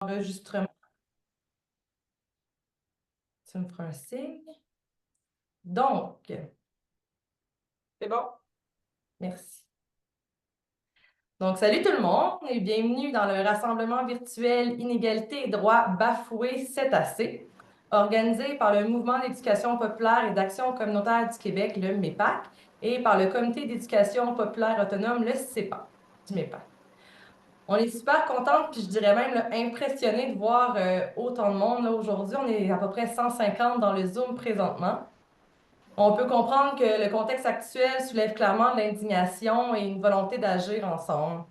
Enregistrement. Tu me feras un signe. Donc, c'est bon. Merci. Donc, salut tout le monde et bienvenue dans le rassemblement virtuel Inégalité et droits bafoués Cétacés, organisé par le Mouvement d'éducation populaire et d'action communautaire du Québec, le MEPAC, et par le Comité d'éducation populaire autonome, le CEPA, du MEPAC. On est super contente, puis je dirais même là, impressionnée de voir autant de monde. Aujourd'hui, on est à peu près 150 dans le Zoom présentement. On peut comprendre que le contexte actuel soulève clairement de l'indignation et une volonté d'agir ensemble.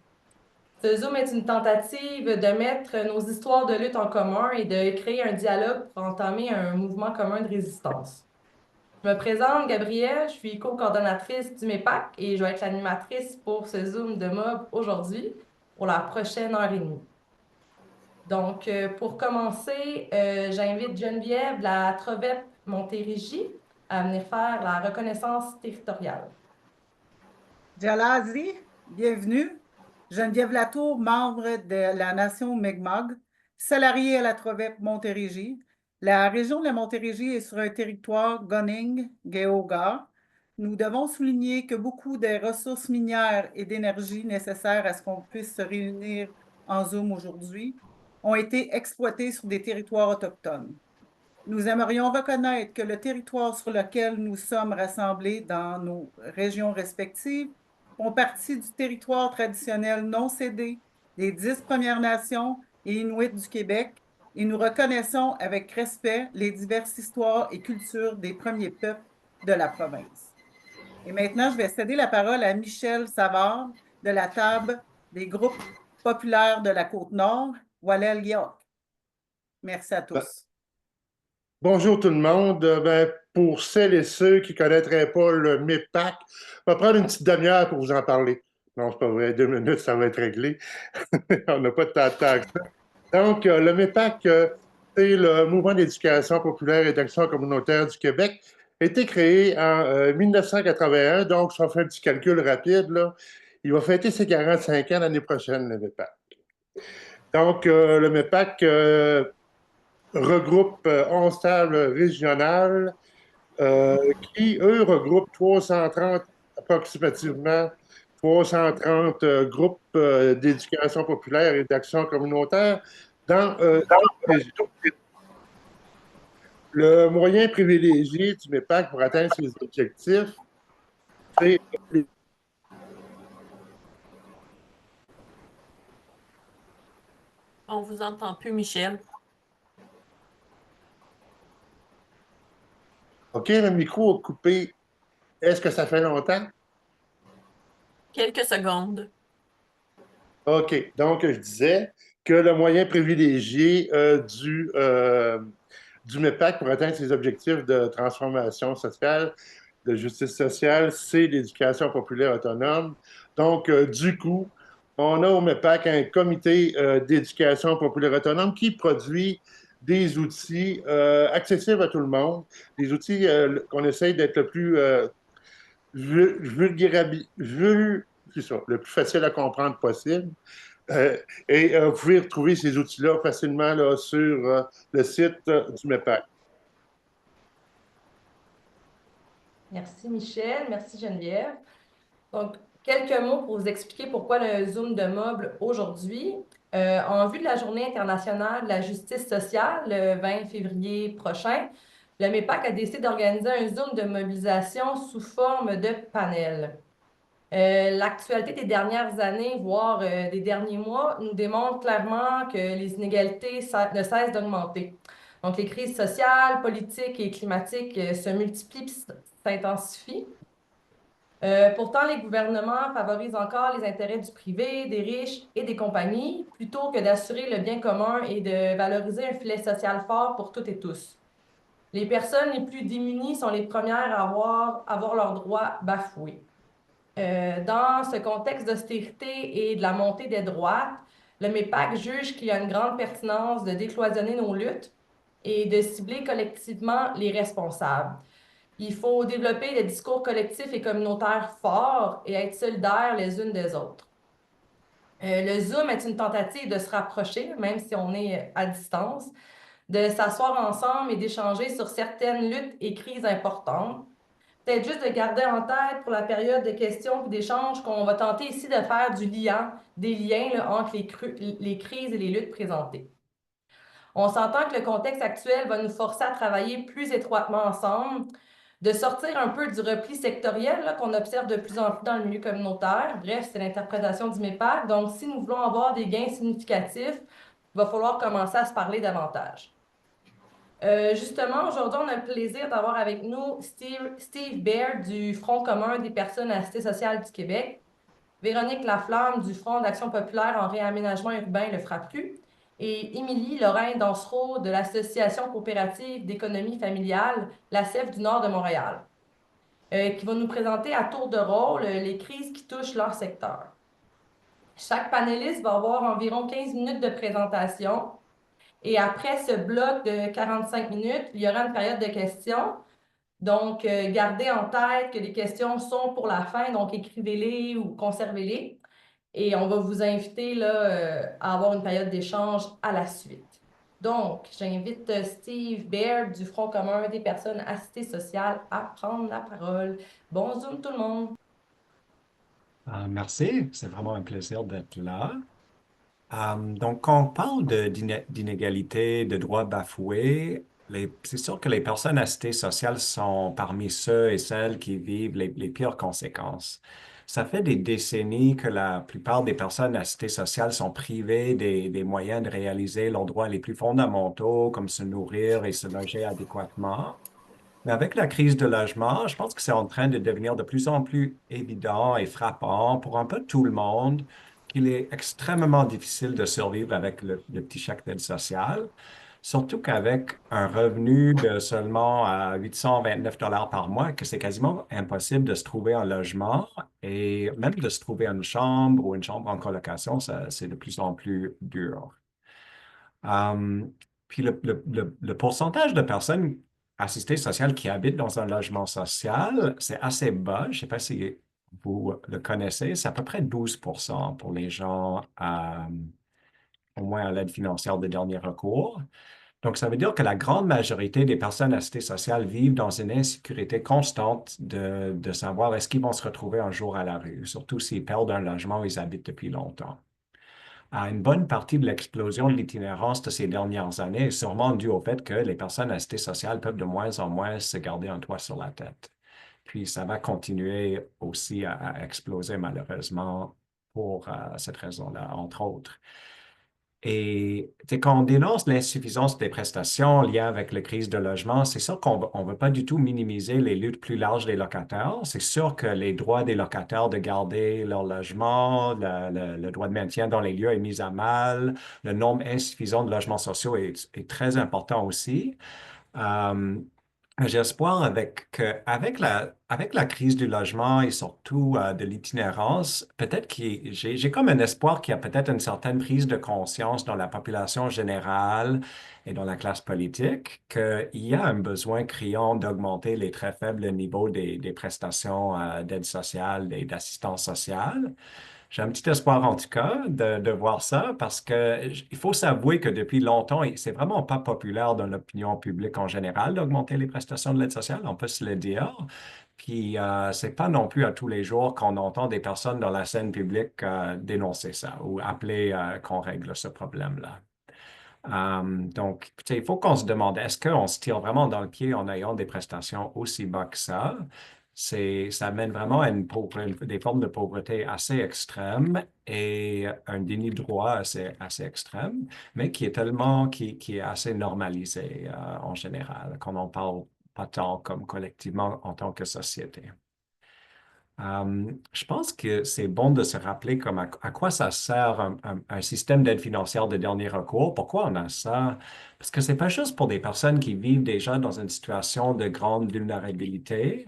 Ce Zoom est une tentative de mettre nos histoires de lutte en commun et de créer un dialogue pour entamer un mouvement commun de résistance. Je me présente, Gabrielle, je suis co-coordonnatrice du MEPAC et je vais être l'animatrice pour ce Zoom de MOB aujourd'hui pour la prochaine heure et demie. Donc, pour commencer, j'invite Geneviève la Trovette Montérégie à venir faire la reconnaissance territoriale. Jalazi, bienvenue. Geneviève Latour, membre de la nation Mi'kmaq, salariée à la Trovette Montérégie. La région de la Montérégie est sur un territoire Gunning-Geoga. Nous devons souligner que beaucoup des ressources minières et d'énergie nécessaires à ce qu'on puisse se réunir en Zoom aujourd'hui ont été exploitées sur des territoires autochtones. Nous aimerions reconnaître que le territoire sur lequel nous sommes rassemblés dans nos régions respectives font partie du territoire traditionnel non cédé des 10 Premières Nations et Inuits du Québec et nous reconnaissons avec respect les diverses histoires et cultures des premiers peuples de la province. Et maintenant, je vais céder la parole à Michel Savard de la table des groupes populaires de la Côte-Nord, Walel York. Merci à tous. Bonjour tout le monde. Pour celles et ceux qui ne connaîtraient pas le MEPAC, on va prendre une petite demi-heure pour vous en parler. Non, c'est pas vrai, 2 minutes, ça va être réglé. On n'a pas de temps que ça. Donc, le MEPAC, c'est le Mouvement d'éducation populaire et d'action communautaire du Québec. A été créé en 1981, donc si on fait un petit calcul rapide, là, il va fêter ses 45 ans l'année prochaine, le MEPAC. Donc, le MEPAC regroupe 11 tables régionales qui, eux, regroupent 330, approximativement 330 groupes d'éducation populaire et d'action communautaire dans les régions. Le moyen privilégié du MEPAC pour atteindre ses objectifs, c'est On vous entend plus, Michel. OK, le micro a coupé. Est-ce que ça fait longtemps? Quelques secondes. OK, donc je disais que le moyen privilégié du MEPAC pour atteindre ses objectifs de transformation sociale, de justice sociale, c'est l'éducation populaire autonome. Donc, du coup, on a au MEPAC un comité d'éducation populaire autonome qui produit des outils accessibles à tout le monde, des outils qu'on essaye d'être le plus c'est ça, le plus facile à comprendre possible. Vous pouvez retrouver ces outils-là facilement là, sur le site du MEPAC. Merci Michel, merci Geneviève. Donc, quelques mots pour vous expliquer pourquoi le Zoom de MOB aujourd'hui. En vue de la Journée internationale de la justice sociale, le 20 février prochain, le MEPAC a décidé d'organiser un Zoom de mobilisation sous forme de panel. L'actualité des dernières années, voire des derniers mois, nous démontre clairement que les inégalités ne cessent d'augmenter. Donc, les crises sociales, politiques et climatiques se multiplient et s'intensifient. Pourtant, les gouvernements favorisent encore les intérêts du privé, des riches et des compagnies, plutôt que d'assurer le bien commun et de valoriser un filet social fort pour toutes et tous. Les personnes les plus démunies sont les premières à avoir leurs droits bafoués. Dans ce contexte d'austérité et de la montée des droits, le MEPAC juge qu'il y a une grande pertinence de décloisonner nos luttes et de cibler collectivement les responsables. Il faut développer des discours collectifs et communautaires forts et être solidaires les unes des autres. Le Zoom est une tentative de se rapprocher, même si on est à distance, de s'asseoir ensemble et d'échanger sur certaines luttes et crises importantes. Peut-être juste de garder en tête pour la période de questions et d'échanges qu'on va tenter ici de faire des liens là, entre les crises et les luttes présentées. On s'entend que le contexte actuel va nous forcer à travailler plus étroitement ensemble, de sortir un peu du repli sectoriel qu'on observe de plus en plus dans le milieu communautaire. Bref, c'est l'interprétation du MEPAC. Donc, si nous voulons avoir des gains significatifs, il va falloir commencer à se parler davantage. Justement, aujourd'hui, on a le plaisir d'avoir avec nous Steve Baird du Front commun des personnes assistées sociales du Québec, Véronique Laflamme du Front d'action populaire en réaménagement urbain, le FRAPRU, et Émilie Lorrain-Dansereau de l'Association coopérative d'économie familiale, la CEF du Nord de Montréal, qui va nous présenter à tour de rôle les crises qui touchent leur secteur. Chaque panéliste va avoir environ 15 minutes de présentation. Et après ce bloc de 45 minutes, il y aura une période de questions. Donc, gardez en tête que les questions sont pour la fin, donc écrivez-les ou conservez-les. Et on va vous inviter là, à avoir une période d'échange à la suite. Donc, j'invite Steve Baird du Front commun des personnes assistées sociales à prendre la parole. Bon Zoom tout le monde! Merci, c'est vraiment un plaisir d'être là. Donc, quand on parle d'inégalité, de droits bafoués, c'est sûr que les personnes assistées sociales sont parmi ceux et celles qui vivent les pires conséquences. Ça fait des décennies que la plupart des personnes assistées sociales sont privées des moyens de réaliser leurs droits les plus fondamentaux, comme se nourrir et se loger adéquatement. Mais avec la crise de logement, je pense que c'est en train de devenir de plus en plus évident et frappant pour un peu tout le monde qu'il est extrêmement difficile de survivre avec le petit chèque d'aide sociale, surtout qu'avec un revenu de seulement 829 par mois, que c'est quasiment impossible de se trouver un logement et même de se trouver une chambre ou une chambre en colocation, c'est de plus en plus dur. Euh, Puis le pourcentage de personnes assistées sociales qui habitent dans un logement social, c'est assez bas. Je ne sais pas si vous le connaissez, c'est à peu près 12% pour les gens au moins à l'aide financière de dernier recours. Donc, ça veut dire que la grande majorité des personnes assistées sociales vivent dans une insécurité constante de savoir est-ce qu'ils vont se retrouver un jour à la rue, surtout s'ils perdent un logement où ils habitent depuis longtemps. Une bonne partie de l'explosion de l'itinérance de ces dernières années est sûrement due au fait que les personnes assistées sociales peuvent de moins en moins se garder un toit sur la tête. Puis ça va continuer aussi à exploser malheureusement pour cette raison-là, entre autres. Et quand on dénonce l'insuffisance des prestations liées avec la crise de logement, c'est sûr qu'on ne veut pas du tout minimiser les luttes plus larges des locataires. C'est sûr que les droits des locataires de garder leur logement, le droit de maintien dans les lieux est mis à mal. Le nombre insuffisant de logements sociaux est très important aussi. Euh, j'ai espoir avec la crise du logement et surtout de l'itinérance, peut-être que j'ai comme un espoir qu'il y a peut-être une certaine prise de conscience dans la population générale et dans la classe politique qu'il y a un besoin criant d'augmenter les très faibles niveaux des prestations d'aide sociale et d'assistance sociale. J'ai un petit espoir en tout cas de voir ça parce qu'il faut s'avouer que depuis longtemps, c'est vraiment pas populaire dans l'opinion publique en général d'augmenter les prestations de l'aide sociale, on peut se le dire. Puis c'est pas non plus à tous les jours qu'on entend des personnes dans la scène publique dénoncer ça ou appeler qu'on règle ce problème-là. Donc, il faut qu'on se demande, est-ce qu'on se tire vraiment dans le pied en ayant des prestations aussi bas que ça? Ça mène vraiment à des formes de pauvreté assez extrêmes et un déni de droit assez extrême, mais qui est assez normalisé en général, qu'on n'en parle pas tant comme collectivement en tant que société. Je pense que c'est bon de se rappeler comme à quoi ça sert un système d'aide financière de dernier recours. Pourquoi on a ça? Parce que c'est pas juste pour des personnes qui vivent déjà dans une situation de grande vulnérabilité.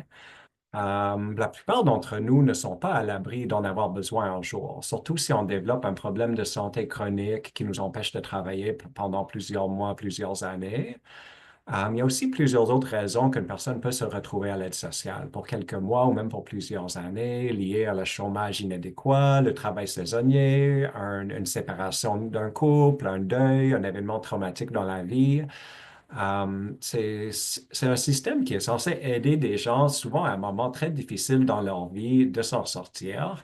La plupart d'entre nous ne sont pas à l'abri d'en avoir besoin un jour, surtout si on développe un problème de santé chronique qui nous empêche de travailler pendant plusieurs mois, plusieurs années. Il y a aussi plusieurs autres raisons qu'une personne peut se retrouver à l'aide sociale pour quelques mois ou même pour plusieurs années, liées à le chômage inadéquat, le travail saisonnier, une séparation d'un couple, un deuil, un événement traumatique dans la vie. C'est un système qui est censé aider des gens, souvent à un moment très difficile dans leur vie, de s'en sortir.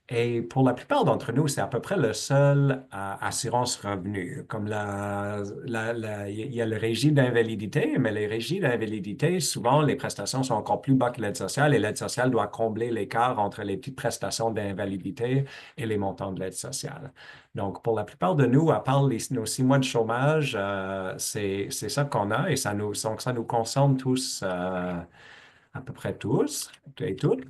Et pour la plupart d'entre nous, c'est à peu près le seul assurance revenu. Comme il y a le régime d'invalidité, mais les régimes d'invalidité, souvent, les prestations sont encore plus bas que l'aide sociale et l'aide sociale doit combler l'écart entre les petites prestations d'invalidité et les montants de l'aide sociale. Donc, pour la plupart de nous, à part nos 6 mois de chômage, c'est ça qu'on a et donc ça nous concerne tous, à peu près tous et toutes.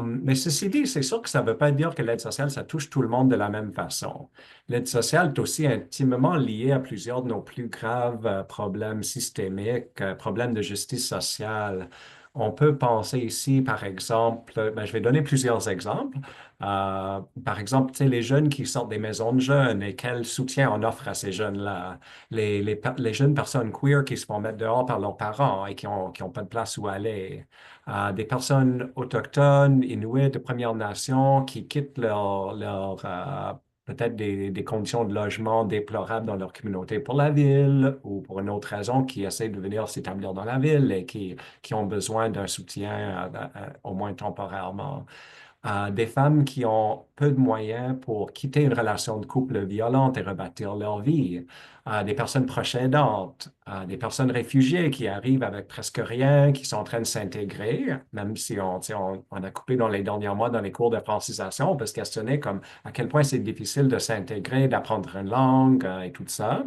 Mais ceci dit, c'est sûr que ça ne veut pas dire que l'aide sociale, ça touche tout le monde de la même façon. L'aide sociale est aussi intimement liée à plusieurs de nos plus graves problèmes systémiques, problèmes de justice sociale. On peut penser ici, par exemple, je vais donner plusieurs exemples. Par exemple, tu sais, les jeunes qui sortent des maisons de jeunes et quel soutien on offre à ces jeunes-là. Les jeunes personnes queer qui se font mettre dehors par leurs parents et qui ont pas de place où aller des personnes autochtones, Inuits, de Premières Nations qui quittent peut-être des conditions de logement déplorables dans leur communauté pour la ville ou pour une autre raison, qui essaient de venir s'établir dans la ville et qui ont besoin d'un soutien, au moins temporairement des femmes qui ont peu de moyens pour quitter une relation de couple violente et rebâtir leur vie, des personnes proches aidantes, des personnes réfugiées qui arrivent avec presque rien, qui sont en train de s'intégrer, même si tu sais, on a coupé dans les derniers mois dans les cours de francisation, on peut se questionner comme à quel point c'est difficile de s'intégrer, d'apprendre une langue et tout ça.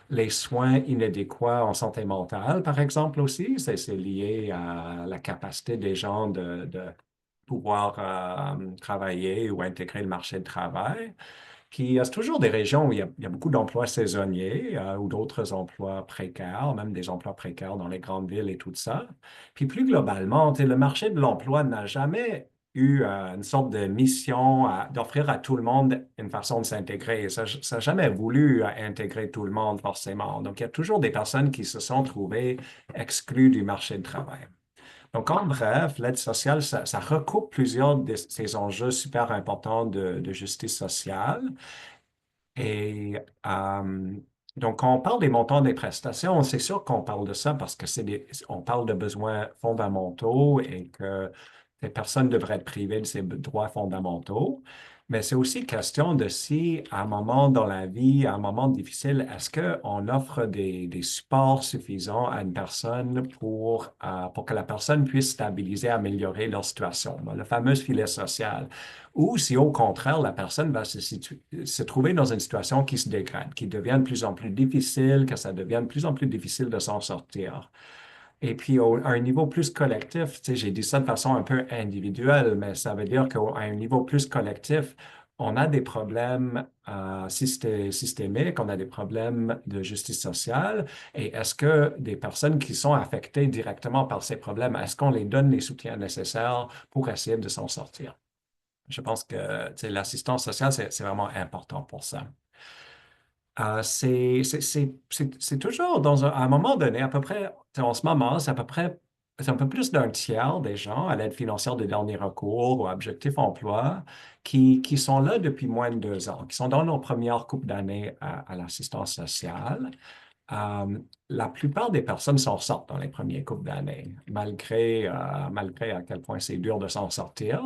Les soins inadéquats en santé mentale, par exemple, aussi, c'est lié à la capacité des gens de pouvoir travailler ou intégrer le marché de travail. Puis, c'est toujours des régions où il y a beaucoup d'emplois saisonniers ou d'autres emplois précaires, même des emplois précaires dans les grandes villes et tout ça. Puis, plus globalement, tu sais, le marché de l'emploi n'a jamais eu une sorte de mission d'offrir à tout le monde une façon de s'intégrer. Ça n'a jamais voulu intégrer tout le monde forcément. Donc, il y a toujours des personnes qui se sont trouvées exclues du marché de travail. Donc, en bref, l'aide sociale, ça recoupe plusieurs de ces enjeux super importants de justice sociale. Et donc, quand on parle des montants des prestations, c'est sûr qu'on parle de ça parce que on parle de besoins fondamentaux et que les personnes devraient être privées de ces droits fondamentaux. Mais c'est aussi question de si, à un moment dans la vie, à un moment difficile, est-ce qu'on offre des supports suffisants à une personne pour que la personne puisse stabiliser, améliorer leur situation, le fameux filet social. Ou si au contraire, la personne va se trouver dans une situation qui se dégrade, qui devient de plus en plus difficile, que ça devient de plus en plus difficile de s'en sortir. Et puis, à un niveau plus collectif, tu sais, j'ai dit ça de façon un peu individuelle, mais ça veut dire qu'à un niveau plus collectif, on a des problèmes systémiques, on a des problèmes de justice sociale. Et est-ce que des personnes qui sont affectées directement par ces problèmes, est-ce qu'on les donne les soutiens nécessaires pour essayer de s'en sortir? Je pense que tu sais, l'assistance sociale, c'est vraiment important pour ça. C'est toujours à un moment donné, à peu près, tu sais, en ce moment, c'est un peu plus d'un tiers des gens à l'aide financière de dernier recours ou à Objectif Emploi qui sont là depuis moins de 2 ans, qui sont dans leur première couple d'années à l'assistance sociale. La plupart des personnes s'en sortent dans les premiers couples d'années, malgré à quel point c'est dur de s'en sortir.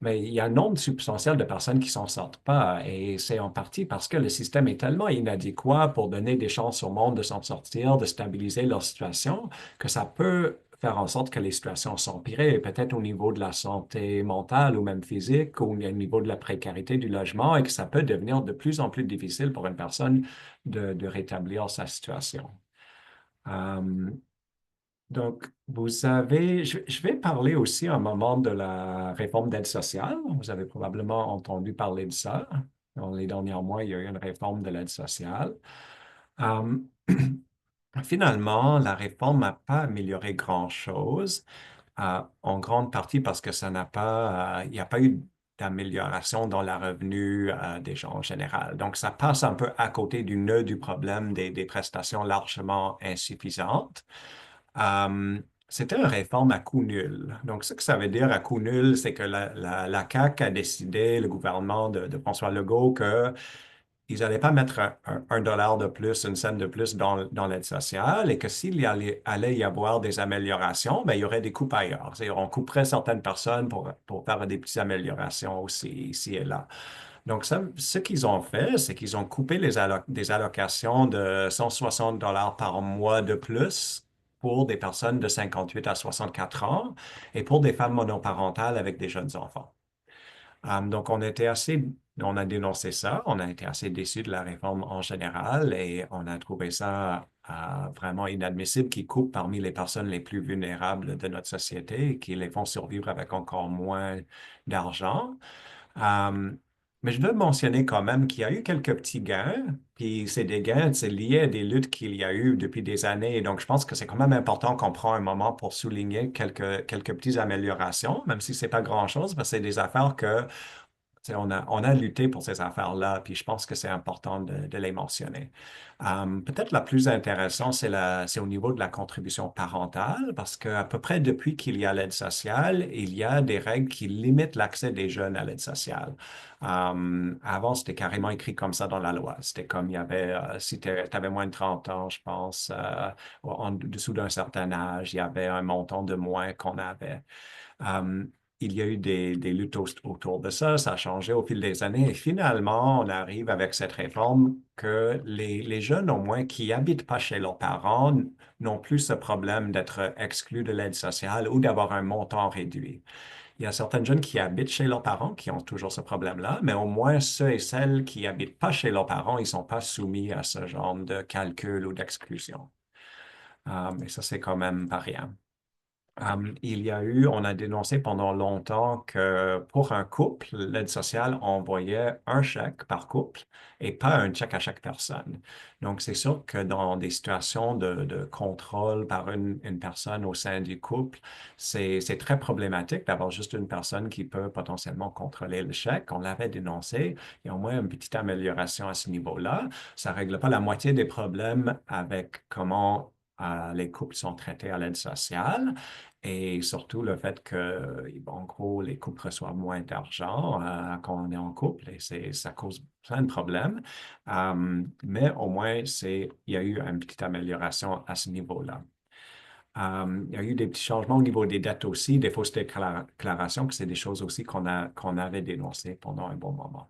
Mais il y a un nombre substantiel de personnes qui s'en sortent pas et c'est en partie parce que le système est tellement inadéquat pour donner des chances au monde de s'en sortir, de stabiliser leur situation, que ça peut faire en sorte que les situations s'empirent, peut-être au niveau de la santé mentale ou même physique, ou au niveau de la précarité du logement, et que ça peut devenir de plus en plus difficile pour une personne de rétablir sa situation. Euh, donc, je vais parler aussi un moment de la réforme d'aide sociale. Vous avez probablement entendu parler de ça. Dans les derniers mois, il y a eu une réforme de l'aide sociale. Euh, Finalement, la réforme n'a pas amélioré grand-chose, en grande partie parce que il n'y a pas eu d'amélioration dans le revenu des gens en général. Donc, ça passe un peu à côté du nœud du problème des prestations largement insuffisantes. C'était une réforme à coût nul. Donc, ce que ça veut dire à coût nul, c'est que la CAQ a décidé, le gouvernement de François Legault, que ils n'allaient pas mettre un dollar de plus, une scène de plus dans l'aide sociale et que s'il allait y avoir des améliorations, ben, il y aurait des coupes ailleurs. C'est-à-dire, on couperait certaines personnes pour faire des petites améliorations aussi ici et là. Donc, ça, ce qu'ils ont fait, c'est qu'ils ont coupé des allocations de 160 dollars par mois de plus pour des personnes de 58 à 64 ans et pour des femmes monoparentales avec des jeunes enfants. Donc, on a dénoncé ça, on a été assez déçus de la réforme en général et on a trouvé ça vraiment inadmissible qu'ils coupent parmi les personnes les plus vulnérables de notre société et qui les font survivre avec encore moins d'argent. Euh, mais je dois mentionner quand même qu'il y a eu quelques petits gains, puis c'est des gains, c'est lié à des luttes qu'il y a eu depuis des années. Et donc, je pense que c'est quand même important qu'on prend un moment pour souligner quelques petites améliorations, même si c'est pas grand-chose, parce que c'est des affaires que on a lutté pour ces affaires-là, puis je pense que c'est important de les mentionner. Peut-être la plus intéressante, c'est au niveau de la contribution parentale, parce qu'à peu près depuis qu'il y a l'aide sociale, il y a des règles qui limitent l'accès des jeunes à l'aide sociale. Avant, c'était carrément écrit comme ça dans la loi. C'était comme il y avait, si tu avais moins de 30 ans, je pense, en dessous d'un certain âge, il y avait un montant de moins qu'on avait. Euh, il y a eu des luttes autour de ça, ça a changé au fil des années et finalement, on arrive avec cette réforme que les jeunes, au moins, qui habitent pas chez leurs parents, n'ont plus ce problème d'être exclus de l'aide sociale ou d'avoir un montant réduit. Il y a certaines jeunes qui habitent chez leurs parents qui ont toujours ce problème-là, mais au moins ceux et celles qui habitent pas chez leurs parents, ils sont pas soumis à ce genre de calcul ou d'exclusion. Et ça, c'est quand même pas rien. On a dénoncé pendant longtemps que pour un couple, l'aide sociale envoyait un chèque par couple et pas un chèque à chaque personne. Donc, c'est sûr que dans des situations de contrôle par une personne au sein du couple, c'est très problématique d'avoir juste une personne qui peut potentiellement contrôler le chèque. On l'avait dénoncé. Il y a au moins une petite amélioration à ce niveau-là. Ça ne règle pas la moitié des problèmes avec comment les couples sont traités à l'aide sociale. Et surtout le fait que, en gros, les couples reçoivent moins d'argent quand on est en couple et ça cause plein de problèmes. Mais au moins, il y a eu une petite amélioration à ce niveau-là. Il y a eu des petits changements au niveau des dettes aussi, des fausses déclarations, que c'est des choses aussi qu'on avait dénoncées pendant un bon moment.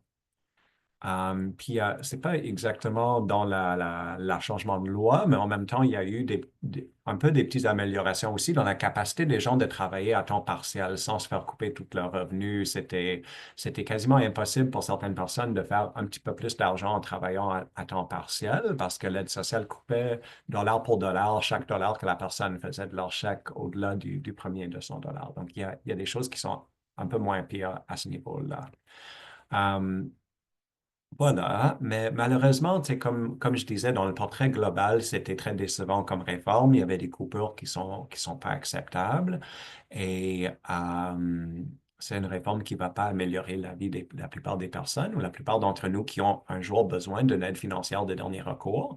Puis, c'est pas exactement dans la changement de loi, mais en même temps, il y a eu un peu des petites améliorations aussi dans la capacité des gens de travailler à temps partiel sans se faire couper tous leurs revenus. C'était quasiment impossible pour certaines personnes de faire un petit peu plus d'argent en travaillant à temps partiel parce que l'aide sociale coupait dollar pour dollar chaque dollar que la personne faisait de leur chèque au-delà du premier $200. Donc, il y a des choses qui sont un peu moins pires à ce niveau-là. Voilà, mais malheureusement, comme je disais, dans le portrait global, c'était très décevant comme réforme. Il y avait des coupures qui sont pas acceptables et c'est une réforme qui ne va pas améliorer la vie de la plupart des personnes ou la plupart d'entre nous qui ont un jour besoin d'une aide financière de dernier recours.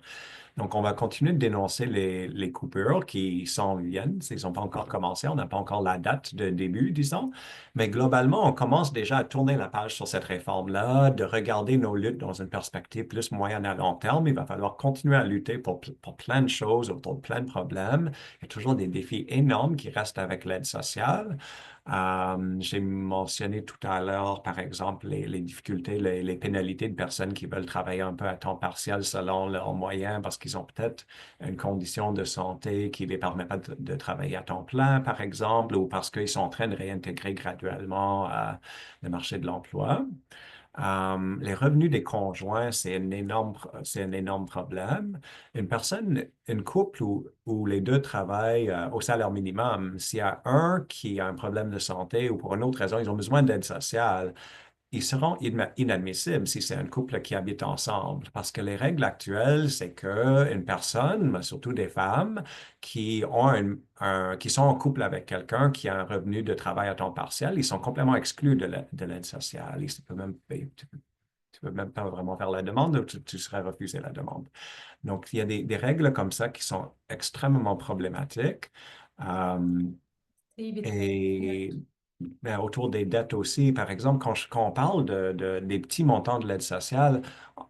Donc, on va continuer de dénoncer les coupures qui s'en viennent. Ils n'ont pas encore commencé, on n'a pas encore la date de début, disons. Mais globalement, on commence déjà à tourner la page sur cette réforme-là, de regarder nos luttes dans une perspective plus moyenne à long terme. Il va falloir continuer à lutter pour plein de choses, autour de plein de problèmes. Il y a toujours des défis énormes qui restent avec l'aide sociale. J'ai mentionné tout à l'heure, par exemple, les difficultés, les pénalités de personnes qui veulent travailler un peu à temps partiel selon leurs moyens parce qu'ils ont peut-être une condition de santé qui ne les permet pas de travailler à temps plein, par exemple, ou parce qu'ils sont en train de réintégrer graduellement le marché de l'emploi. Les revenus des conjoints, c'est un énorme problème. Une couple où les deux travaillent au salaire minimum, s'il y a un qui a un problème de santé ou pour une autre raison, ils ont besoin d'aide sociale, ils seront inadmissibles si c'est un couple qui habite ensemble. Parce que les règles actuelles, c'est qu'une personne, surtout des femmes, qui qui sont en couple avec quelqu'un qui a un revenu de travail à temps partiel, ils sont complètement exclus de l'aide sociale. Tu peux même pas vraiment faire la demande ou tu serais refusé la demande. Donc, il y a des règles comme ça qui sont extrêmement problématiques. Euh, Steve, et autour des dettes aussi, par exemple, quand on parle des petits montants de l'aide sociale,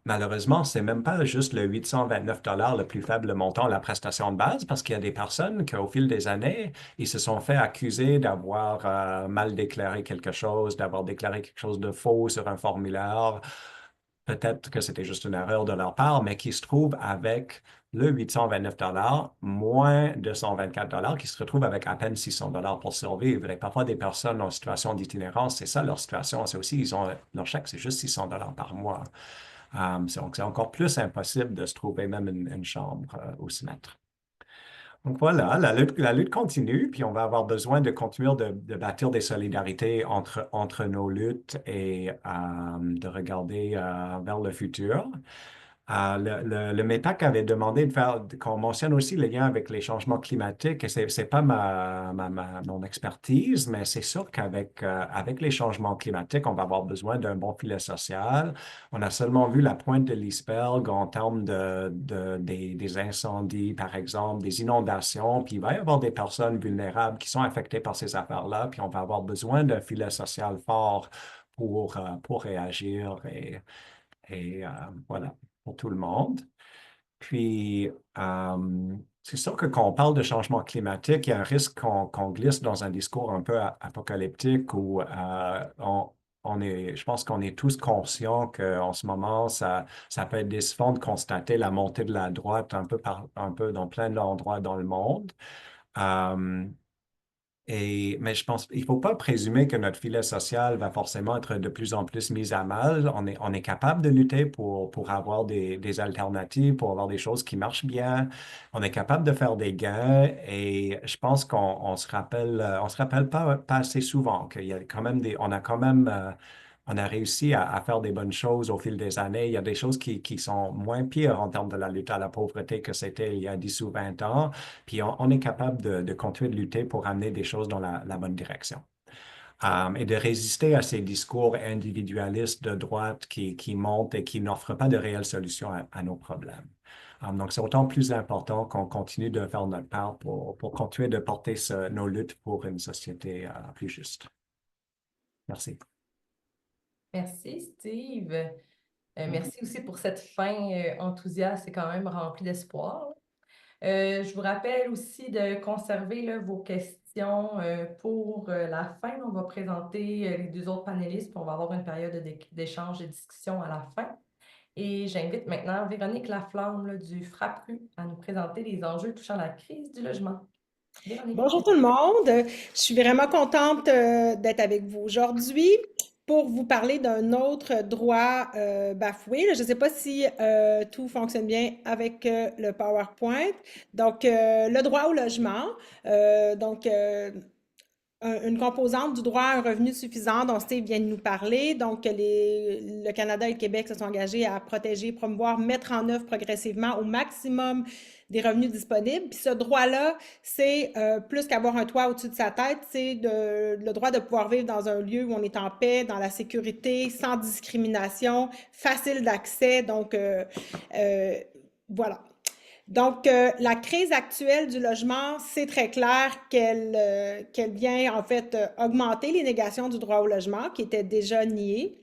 malheureusement, c'est même pas juste le 829 le plus faible montant, la prestation de base, parce qu'il y a des personnes qui, au fil des années, ils se sont fait accuser d'avoir mal déclaré quelque chose, d'avoir déclaré quelque chose de faux sur un formulaire. Peut-être que c'était juste une erreur de leur part, mais qui se trouvent avec le 829 moins 224 qui se retrouvent avec à peine 600 pour survivre. Et parfois, des personnes en situation d'itinérance, c'est ça leur situation. C'est aussi, leur chèque, c'est juste 600 par mois. Donc, c'est encore plus impossible de se trouver même une chambre où se mettre. Donc voilà, la lutte continue, puis on va avoir besoin de continuer de bâtir des solidarités entre nos luttes et de regarder vers le futur. Le MEPAC avait demandé qu'on mentionne aussi le lien avec les changements climatiques, et c'est pas mon expertise, mais c'est sûr avec les changements climatiques, on va avoir besoin d'un bon filet social. On a seulement vu la pointe de l'iceberg en termes des incendies, par exemple, des inondations, puis il va y avoir des personnes vulnérables qui sont affectées par ces affaires-là, puis on va avoir besoin d'un filet social fort pour réagir et voilà, pour tout le monde. Puis, c'est sûr que quand on parle de changement climatique, il y a un risque qu'on glisse dans un discours un peu apocalyptique où je pense qu'on est tous conscients qu'en ce moment, ça peut être décevant de constater la montée de la droite un peu dans plein d'endroits dans le monde. Euh, mais je pense qu'il ne faut pas présumer que notre filet social va forcément être de plus en plus mis à mal. On est capable de lutter pour avoir des alternatives, pour avoir des choses qui marchent bien. On est capable de faire des gains et je pense qu'on se rappelle pas assez souvent qu'il y a quand même on a réussi à faire des bonnes choses au fil des années. Il y a des choses qui sont moins pires en termes de la lutte à la pauvreté que c'était il y a 10 ou 20 ans. Puis on est capable de continuer de lutter pour amener des choses dans la bonne direction. Et de résister à ces discours individualistes de droite qui montent et qui n'offrent pas de réelles solutions à nos problèmes. Donc, c'est autant plus important qu'on continue de faire notre part pour continuer de porter nos luttes pour une société plus juste. Merci. Merci, Steve. Merci aussi pour cette fin enthousiaste et quand même remplie d'espoir. Je vous rappelle aussi de conserver là, vos questions pour la fin. On va présenter les deux autres panélistes, puis on va avoir une période d'échange et de discussion à la fin. Et j'invite maintenant Véronique Laflamme là, du FRAPRU à nous présenter les enjeux touchant la crise du logement. Véronique. Bonjour tout le monde. Je suis vraiment contente d'être avec vous aujourd'hui pour vous parler d'un autre droit bafoué. Je ne sais pas si tout fonctionne bien avec le PowerPoint. Donc, le droit au logement. Une composante du droit à un revenu suffisant dont Steve vient de nous parler. Donc, le Canada et le Québec se sont engagés à protéger, promouvoir, mettre en œuvre progressivement au maximum des revenus disponibles. Puis ce droit-là, c'est plus qu'avoir un toit au-dessus de sa tête, c'est le droit de pouvoir vivre dans un lieu où on est en paix, dans la sécurité, sans discrimination, facile d'accès. Donc, voilà. Donc, la crise actuelle du logement, c'est très clair qu'elle vient en fait augmenter les négations du droit au logement qui étaient déjà niées.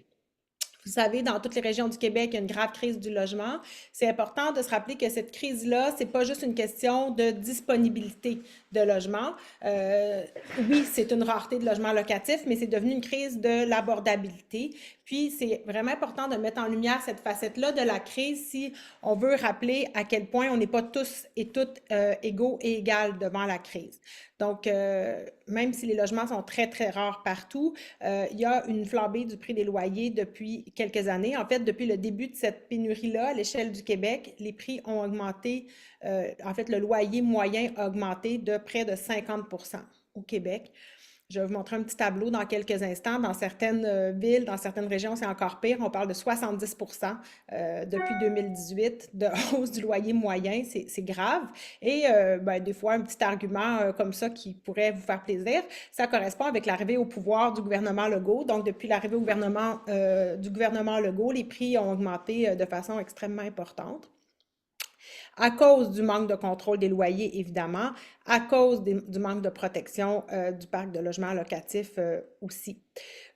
Vous savez, dans toutes les régions du Québec, il y a une grave crise du logement. C'est important de se rappeler que cette crise-là, c'est pas juste une question de disponibilité de logement. Oui, c'est une rareté de logement locatif, mais c'est devenu une crise de l'abordabilité. Puis, c'est vraiment important de mettre en lumière cette facette-là de la crise si on veut rappeler à quel point on n'est pas tous et toutes égaux et égales devant la crise. Donc, même si les logements sont très, très rares partout, il y a une flambée du prix des loyers depuis quelques années. En fait, depuis le début de cette pénurie-là, à l'échelle du Québec, les prix ont augmenté. En fait, le loyer moyen a augmenté de près de 50% au Québec. Je vais vous montrer un petit tableau dans quelques instants. Dans certaines villes, dans certaines régions, c'est encore pire. On parle de 70 depuis 2018 de hausse du loyer moyen. C'est grave. Et des fois, un petit argument comme ça qui pourrait vous faire plaisir, ça correspond avec l'arrivée au pouvoir du gouvernement Legault. Donc, depuis l'arrivée au gouvernement, du gouvernement Legault, les prix ont augmenté de façon extrêmement importante. À cause du manque de contrôle des loyers, évidemment, à cause du manque de protection du parc de logements locatifs aussi.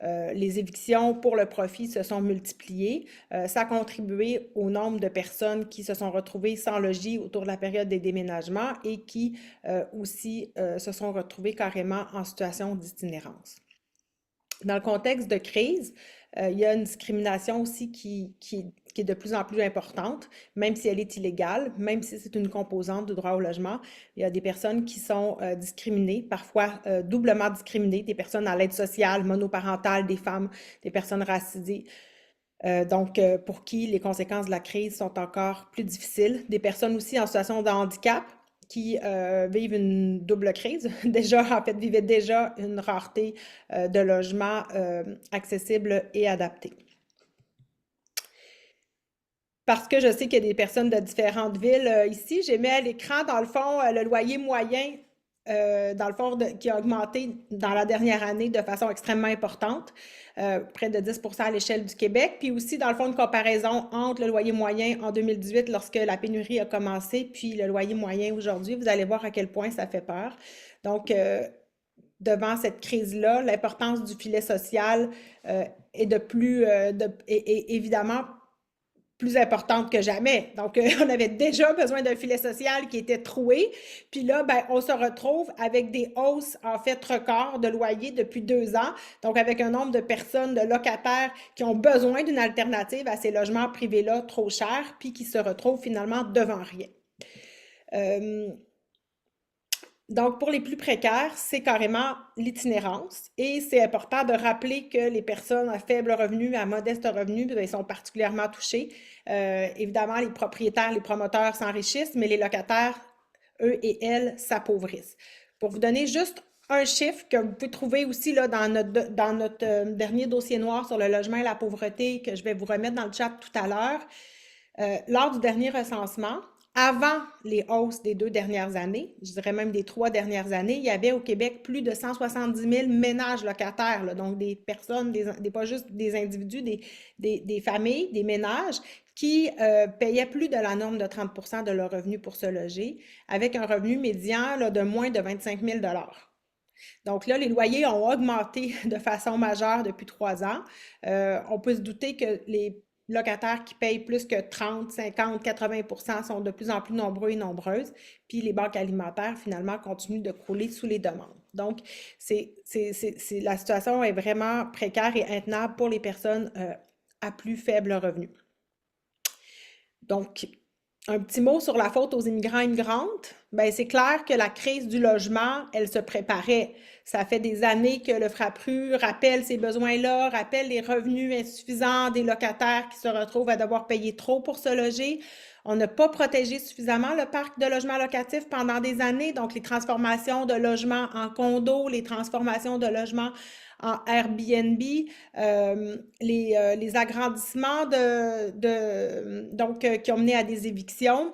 Les évictions pour le profit se sont multipliées. Ça a contribué au nombre de personnes qui se sont retrouvées sans logis autour de la période des déménagements et qui aussi se sont retrouvées carrément en situation d'itinérance. Dans le contexte de crise, il y a une discrimination aussi qui est de plus en plus importante, même si elle est illégale, même si c'est une composante du droit au logement. Il y a des personnes qui sont discriminées, parfois doublement discriminées, des personnes à l'aide sociale, monoparentale, des femmes, des personnes racisées. Donc, pour qui les conséquences de la crise sont encore plus difficiles. Des personnes aussi en situation de handicap, qui vivent une double crise. En fait, vivaient déjà une rareté de logements accessibles et adaptés. Parce que je sais qu'il y a des personnes de différentes villes ici, j'ai mis à l'écran, dans le fond, le loyer moyen, dans le fond, qui a augmenté dans la dernière année de façon extrêmement importante, près de 10 % à l'échelle du Québec. Puis aussi, dans le fond, une comparaison entre le loyer moyen en 2018, lorsque la pénurie a commencé, puis le loyer moyen aujourd'hui. Vous allez voir à quel point ça fait peur. Donc, devant cette crise-là, l'importance du filet social est évidemment plus importante que jamais. Donc, on avait déjà besoin d'un filet social qui était troué. Puis là, on se retrouve avec des hausses, en fait, records de loyer depuis 2 ans. Donc, avec un nombre de personnes, de locataires qui ont besoin d'une alternative à ces logements privés-là trop chers, puis qui se retrouvent finalement devant rien. Donc, pour les plus précaires, c'est carrément l'itinérance et c'est important de rappeler que les personnes à faible revenu, à modeste revenu, ils sont particulièrement touchés. Évidemment, les propriétaires, les promoteurs s'enrichissent, mais les locataires, eux et elles, s'appauvrissent. Pour vous donner juste un chiffre que vous pouvez trouver aussi là, dans notre dernier dossier noir sur le logement et la pauvreté que je vais vous remettre dans le chat tout à l'heure, lors du dernier recensement, avant les hausses des 2 dernières années, je dirais même des 3 dernières années, il y avait au Québec plus de 170 000 ménages locataires, là, donc des personnes, pas juste des individus, des familles, des ménages qui payaient plus de la norme de 30 % de leur revenu pour se loger, avec un revenu médian là, de moins de 25 000 $. Donc là, les loyers ont augmenté de façon majeure depuis 3 ans. On peut se douter que les locataires qui payent plus que 30, 50, 80 % sont de plus en plus nombreux et nombreuses, puis les banques alimentaires, finalement, continuent de crouler sous les demandes. Donc, la situation est vraiment précaire et intenable pour les personnes à plus faible revenu. Donc, un petit mot sur la faute aux immigrants et immigrantes. Bien, c'est clair que la crise du logement, elle se préparait. Ça fait des années que le FRAPRU rappelle ces besoins-là, rappelle les revenus insuffisants des locataires qui se retrouvent à devoir payer trop pour se loger. On n'a pas protégé suffisamment le parc de logements locatifs pendant des années, donc les transformations de logements en condos, les transformations de logements en Airbnb, les agrandissements qui ont mené à des évictions.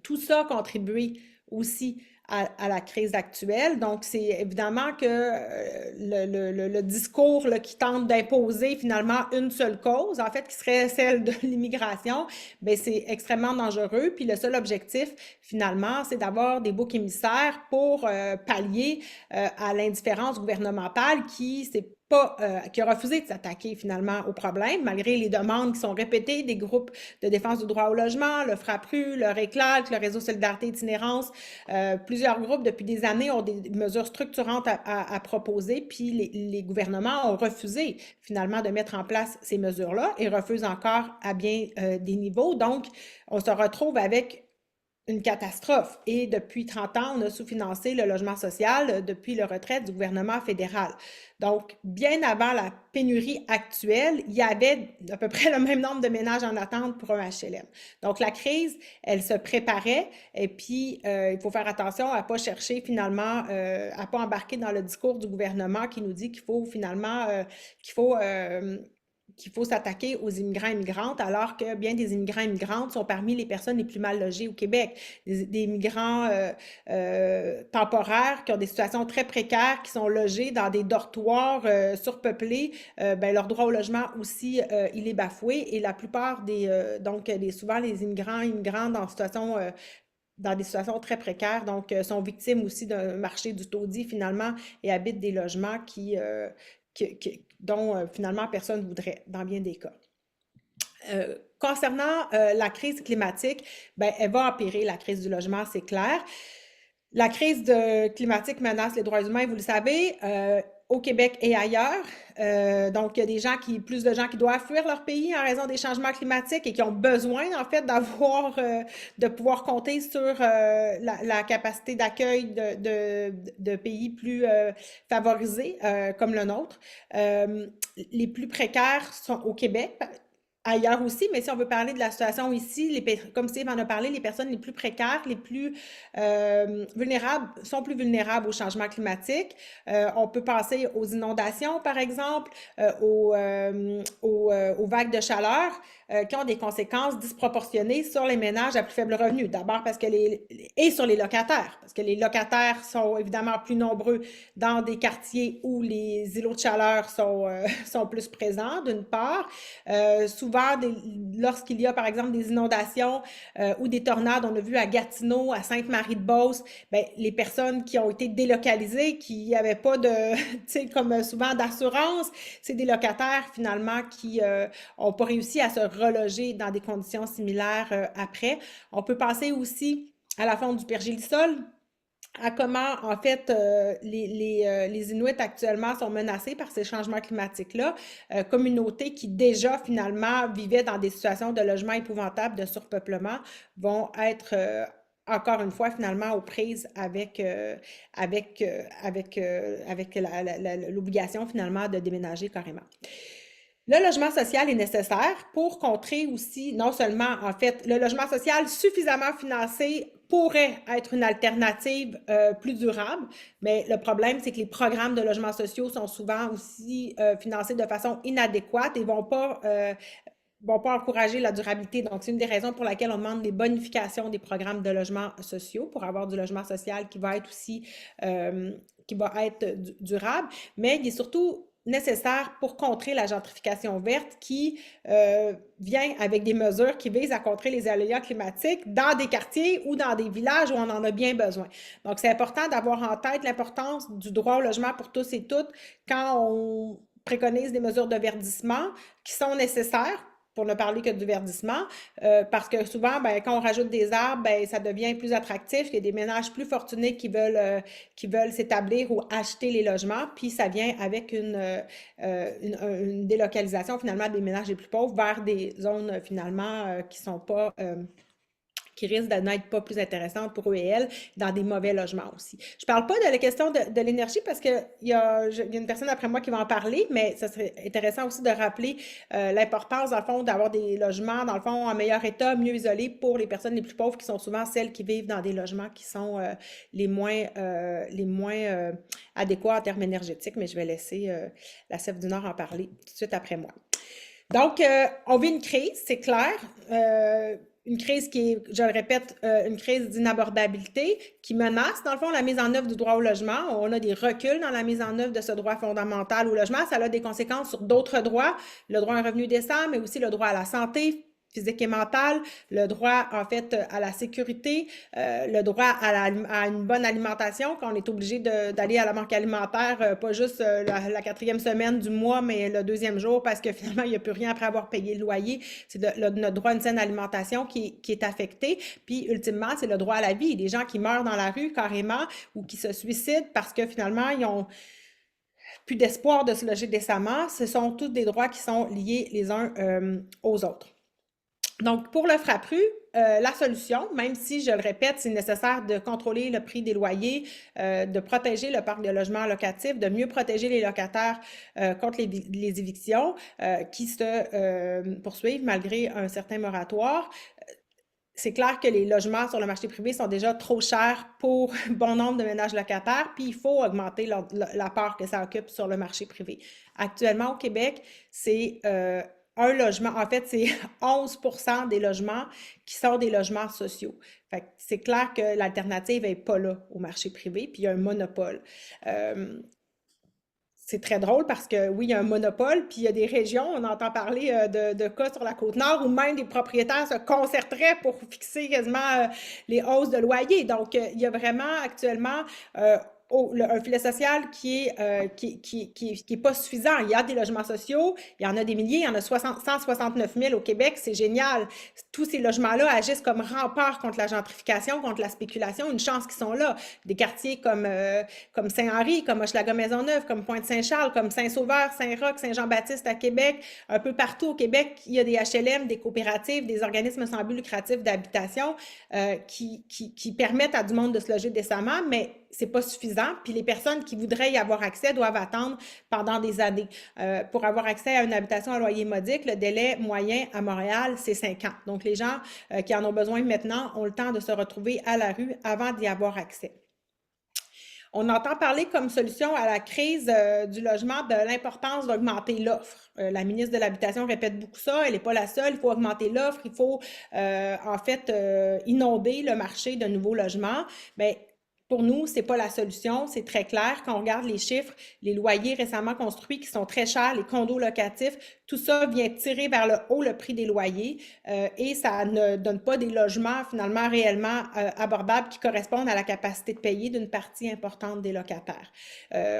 Tout ça a contribué aussi à la crise actuelle. Donc, c'est évidemment que le discours là, qui tente d'imposer finalement une seule cause, en fait, qui serait celle de l'immigration, bien, c'est extrêmement dangereux. Puis le seul objectif, finalement, c'est d'avoir des boucs émissaires pour pallier à l'indifférence gouvernementale qui a refusé de s'attaquer finalement au problème, malgré les demandes qui sont répétées des groupes de défense du droit au logement, le FRAPRU, le RECLAC, le Réseau Solidarité Itinérance. Plusieurs groupes, depuis des années, ont des mesures structurantes à proposer, puis les gouvernements ont refusé finalement de mettre en place ces mesures-là et refusent encore à bien des niveaux. Donc, on se retrouve avec une catastrophe. Et depuis 30 ans, on a sous-financé le logement social depuis le retrait du gouvernement fédéral. Donc, bien avant la pénurie actuelle, il y avait à peu près le même nombre de ménages en attente pour un HLM. Donc, la crise, elle se préparait et puis il faut faire attention à ne pas chercher finalement, à ne pas embarquer dans le discours du gouvernement qui nous dit qu'il faut finalement, qu'il faut s'attaquer aux immigrants et immigrantes, alors que bien des immigrants et immigrantes sont parmi les personnes les plus mal logées au Québec. Des migrants temporaires qui ont des situations très précaires, qui sont logés dans des dortoirs surpeuplés, ben, leur droit au logement aussi, il est bafoué. Et la plupart souvent les immigrants et immigrantes dans des situations très précaires, donc sont victimes aussi d'un marché du taudis finalement et habitent des logements dont finalement personne ne voudrait dans bien des cas. Concernant la crise climatique, ben, elle va empirer la crise du logement, c'est clair. La crise climatique menace les droits humains, vous le savez, au Québec et ailleurs. Donc, il y a plus de gens qui doivent fuir leur pays en raison des changements climatiques et qui ont besoin, en fait, de pouvoir compter sur la capacité d'accueil de pays plus favorisés comme le nôtre. Les plus précaires sont au Québec, ailleurs aussi, mais si on veut parler de la situation ici, comme Steve en a parlé, les personnes les plus précaires, les plus vulnérables, sont plus vulnérables au changement climatique. On peut penser aux inondations, par exemple, aux vagues de chaleur qui ont des conséquences disproportionnées sur les ménages à plus faible revenu. D'abord et sur les locataires, parce que les locataires sont évidemment plus nombreux dans des quartiers où les îlots de chaleur sont plus présents, d'une part. Souvent, lorsqu'il y a, par exemple, des inondations ou des tornades, on a vu à Gatineau, à Sainte-Marie-de-Beauce, ben, les personnes qui ont été délocalisées, qui n'avaient pas de, tu sais, comme souvent d'assurance, c'est des locataires, finalement, qui n'ont pas réussi à se reloger dans des conditions similaires après. On peut penser aussi à la fonte du pergélisol, à comment, en fait, les Inuits actuellement sont menacés par ces changements climatiques-là, communautés qui déjà, finalement, vivaient dans des situations de logement épouvantables, de surpeuplement, vont être encore une fois, finalement, aux prises avec l'obligation, finalement, de déménager carrément. Le logement social est nécessaire pour contrer aussi, non seulement, en fait, le logement social suffisamment financé pourrait être une alternative plus durable, mais le problème, c'est que les programmes de logements sociaux sont souvent aussi financés de façon inadéquate et vont pas encourager la durabilité. Donc, c'est une des raisons pour laquelle on demande des bonifications des programmes de logements sociaux pour avoir du logement social qui va être aussi durable, mais il est surtout nécessaire pour contrer la gentrification verte qui vient avec des mesures qui visent à contrer les aléas climatiques dans des quartiers ou dans des villages où on en a bien besoin. Donc, c'est important d'avoir en tête l'importance du droit au logement pour tous et toutes quand on préconise des mesures de verdissement qui sont nécessaires pour ne parler que du verdissement, parce que souvent, ben, quand on rajoute des arbres, ben, ça devient plus attractif. Il y a des ménages plus fortunés qui veulent s'établir ou acheter les logements, puis ça vient avec une délocalisation finalement des ménages les plus pauvres vers des zones finalement qui risquent de n'être pas plus intéressantes pour eux et elles, dans des mauvais logements aussi. Je ne parle pas de la question de l'énergie parce qu'il y a une personne après moi qui va en parler, mais ça serait intéressant aussi de rappeler l'importance, dans le fond, d'avoir des logements, dans le fond, en meilleur état, mieux isolés pour les personnes les plus pauvres, qui sont souvent celles qui vivent dans des logements qui sont les moins adéquats en termes énergétiques, mais je vais laisser la Sève du Nord en parler tout de suite après moi. Donc, on vit une crise, c'est clair. Une crise qui est, je le répète, une crise d'inabordabilité qui menace, dans le fond, la mise en œuvre du droit au logement. On a des reculs dans la mise en œuvre de ce droit fondamental au logement. Ça a des conséquences sur d'autres droits, le droit à un revenu décent, mais aussi le droit à la santé physique et mentale, le droit, en fait, à la sécurité, le droit à une bonne alimentation, quand on est obligé d'aller à la banque alimentaire, pas juste la 4e semaine du mois, mais le 2e jour, parce que finalement, il n'y a plus rien après avoir payé le loyer. C'est notre droit à une saine alimentation qui est affecté. Puis, ultimement, c'est le droit à la vie. Des gens qui meurent dans la rue, carrément, ou qui se suicident parce que finalement, ils ont plus d'espoir de se loger décemment. Ce sont tous des droits qui sont liés les uns aux autres. Donc, pour le FRAPRU, la solution, même si, je le répète, c'est nécessaire de contrôler le prix des loyers, de protéger le parc de logements locatifs, de mieux protéger les locataires contre les évictions qui se poursuivent malgré un certain moratoire. C'est clair que les logements sur le marché privé sont déjà trop chers pour bon nombre de ménages locataires, puis il faut augmenter la part que ça occupe sur le marché privé. Actuellement, au Québec, c'est un logement, en fait, c'est 11% des logements qui sont des logements sociaux. Fait que c'est clair que l'alternative n'est pas là au marché privé, puis il y a un monopole. C'est très drôle parce que oui, il y a un monopole, puis il y a des régions, on entend parler de cas sur la Côte-Nord où même des propriétaires se concerteraient pour fixer quasiment les hausses de loyer. Donc, il y a vraiment actuellement un filet social qui est pas suffisant. Il y a des logements sociaux, il y en a des milliers, il y en a 169 000 au Québec, c'est génial. Tous ces logements-là agissent comme rempart contre la gentrification, contre la spéculation, une chance qu'ils sont là. Des quartiers comme Saint-Henri, comme Hochelaga-Maisonneuve, comme Pointe-Saint-Charles, comme Saint-Sauveur, Saint-Roch, Saint-Jean-Baptiste à Québec, un peu partout au Québec, il y a des HLM, des coopératives, des organismes sans but lucratif d'habitation qui permettent à du monde de se loger décemment, mais c'est pas suffisant. Puis les personnes qui voudraient y avoir accès doivent attendre pendant des années. Pour avoir accès à une habitation à loyer modique, le délai moyen à Montréal, c'est 5 ans. Donc, les gens qui en ont besoin maintenant ont le temps de se retrouver à la rue avant d'y avoir accès. On entend parler comme solution à la crise du logement de l'importance d'augmenter l'offre. La ministre de l'Habitation répète beaucoup ça, elle n'est pas la seule, il faut augmenter l'offre, il faut en fait inonder le marché de nouveaux logements. Mais pour nous, ce n'est pas la solution, c'est très clair. Quand on regarde les chiffres, les loyers récemment construits qui sont très chers, les condos locatifs, tout ça vient tirer vers le haut le prix des loyers et ça ne donne pas des logements finalement réellement abordables qui correspondent à la capacité de payer d'une partie importante des locataires.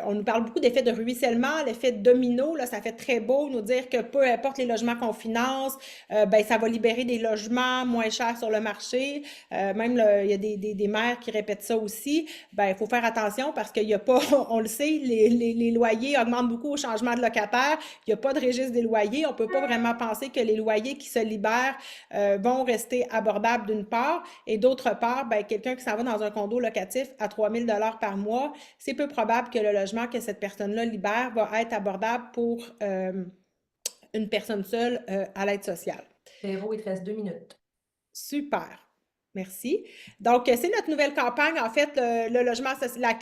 On nous parle beaucoup d'effet de ruissellement, l'effet de domino, là, ça fait très beau nous dire que peu importe les logements qu'on finance, ben, ça va libérer des logements moins chers sur le marché. Même il y a des maires qui répètent ça aussi. Ben, il faut faire attention parce qu'il n'y a pas, on le sait, les loyers augmentent beaucoup au changement de locataire. Il n'y a pas de registre des loyers. On ne peut pas vraiment penser que les loyers qui se libèrent vont rester abordables d'une part. Et d'autre part, ben, quelqu'un qui s'en va dans un condo locatif à 3 000 $ par mois, c'est peu probable que le logement que cette personne-là libère va être abordable pour une personne seule à l'aide sociale. Véro, il te reste 2 minutes. Super. Merci. Donc, c'est notre nouvelle campagne. En fait, le logement social,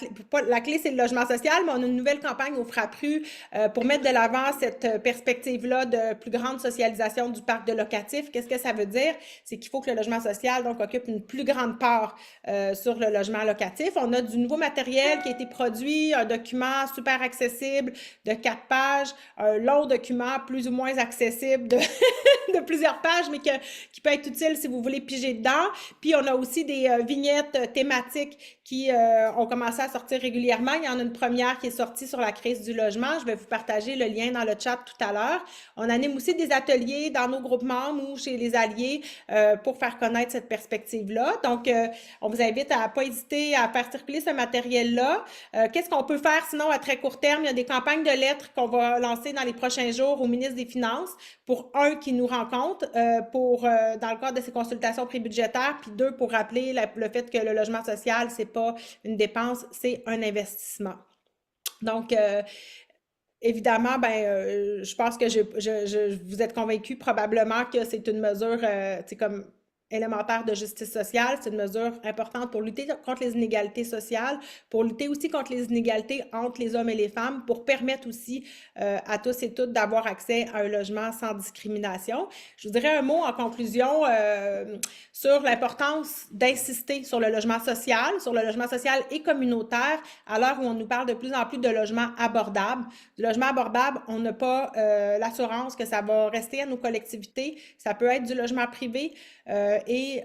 la clé, c'est le logement social, mais on a une nouvelle campagne au Frappru pour mettre de l'avant cette perspective-là de plus grande socialisation du parc de locatif. Qu'est-ce que ça veut dire? C'est qu'il faut que le logement social donc occupe une plus grande part sur le logement locatif. On a du nouveau matériel qui a été produit, un document super accessible de 4 pages, un long document plus ou moins accessible de plusieurs pages, mais qui peut être utile si vous voulez piger dedans. Puis, on a aussi des vignettes thématiques qui ont commencé à sortir régulièrement. Il y en a une première qui est sortie sur la crise du logement. Je vais vous partager le lien dans le chat tout à l'heure. On anime aussi des ateliers dans nos groupes membres ou chez les alliés pour faire connaître cette perspective-là. Donc, on vous invite à ne pas hésiter à faire circuler ce matériel-là. Qu'est-ce qu'on peut faire sinon à très court terme? Il y a des campagnes de lettres qu'on va lancer dans les prochains jours au ministre des Finances pour qui nous rencontre dans le cadre de ces consultations prébudgétaires, puis 2, pour rappeler le fait que le logement social, c'est pas une dépense, c'est un investissement. Donc, évidemment, ben, je pense que vous êtes convaincus probablement que c'est une mesure, comme élémentaire de justice sociale. C'est une mesure importante pour lutter contre les inégalités sociales, pour lutter aussi contre les inégalités entre les hommes et les femmes, pour permettre aussi à tous et toutes d'avoir accès à un logement sans discrimination. Je vous dirais un mot en conclusion sur l'importance d'insister sur le logement social et communautaire, à l'heure où on nous parle de plus en plus de logements abordables. Du logement abordable, on n'a pas l'assurance que ça va rester à nos collectivités. Ça peut être du logement privé, et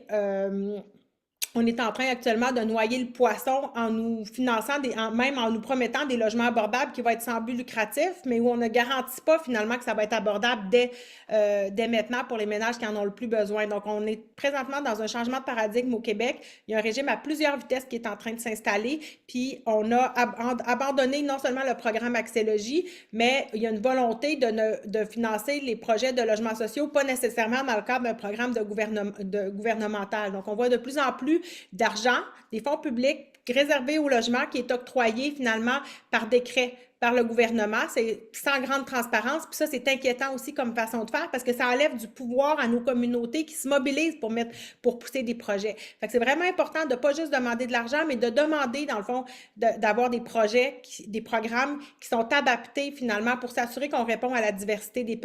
on est en train actuellement de noyer le poisson en nous finançant, même en nous promettant des logements abordables qui vont être sans but lucratif, mais où on ne garantit pas finalement que ça va être abordable dès maintenant pour les ménages qui en ont le plus besoin. Donc, on est présentement dans un changement de paradigme au Québec. Il y a un régime à plusieurs vitesses qui est en train de s'installer, puis on a abandonné non seulement le programme Accès Logis, mais il y a une volonté de financer les projets de logements sociaux, pas nécessairement dans le cadre d'un programme gouvernemental. Donc, on voit de plus en plus d'argent, des fonds publics réservés au logement qui est octroyé finalement par décret par le gouvernement. C'est sans grande transparence. Puis ça, c'est inquiétant aussi comme façon de faire parce que ça enlève du pouvoir à nos communautés qui se mobilisent pour pousser des projets. Fait que c'est vraiment important de ne pas juste demander de l'argent, mais de demander, dans le fond, d'avoir des projets, des programmes qui sont adaptés finalement pour s'assurer qu'on répond à la diversité des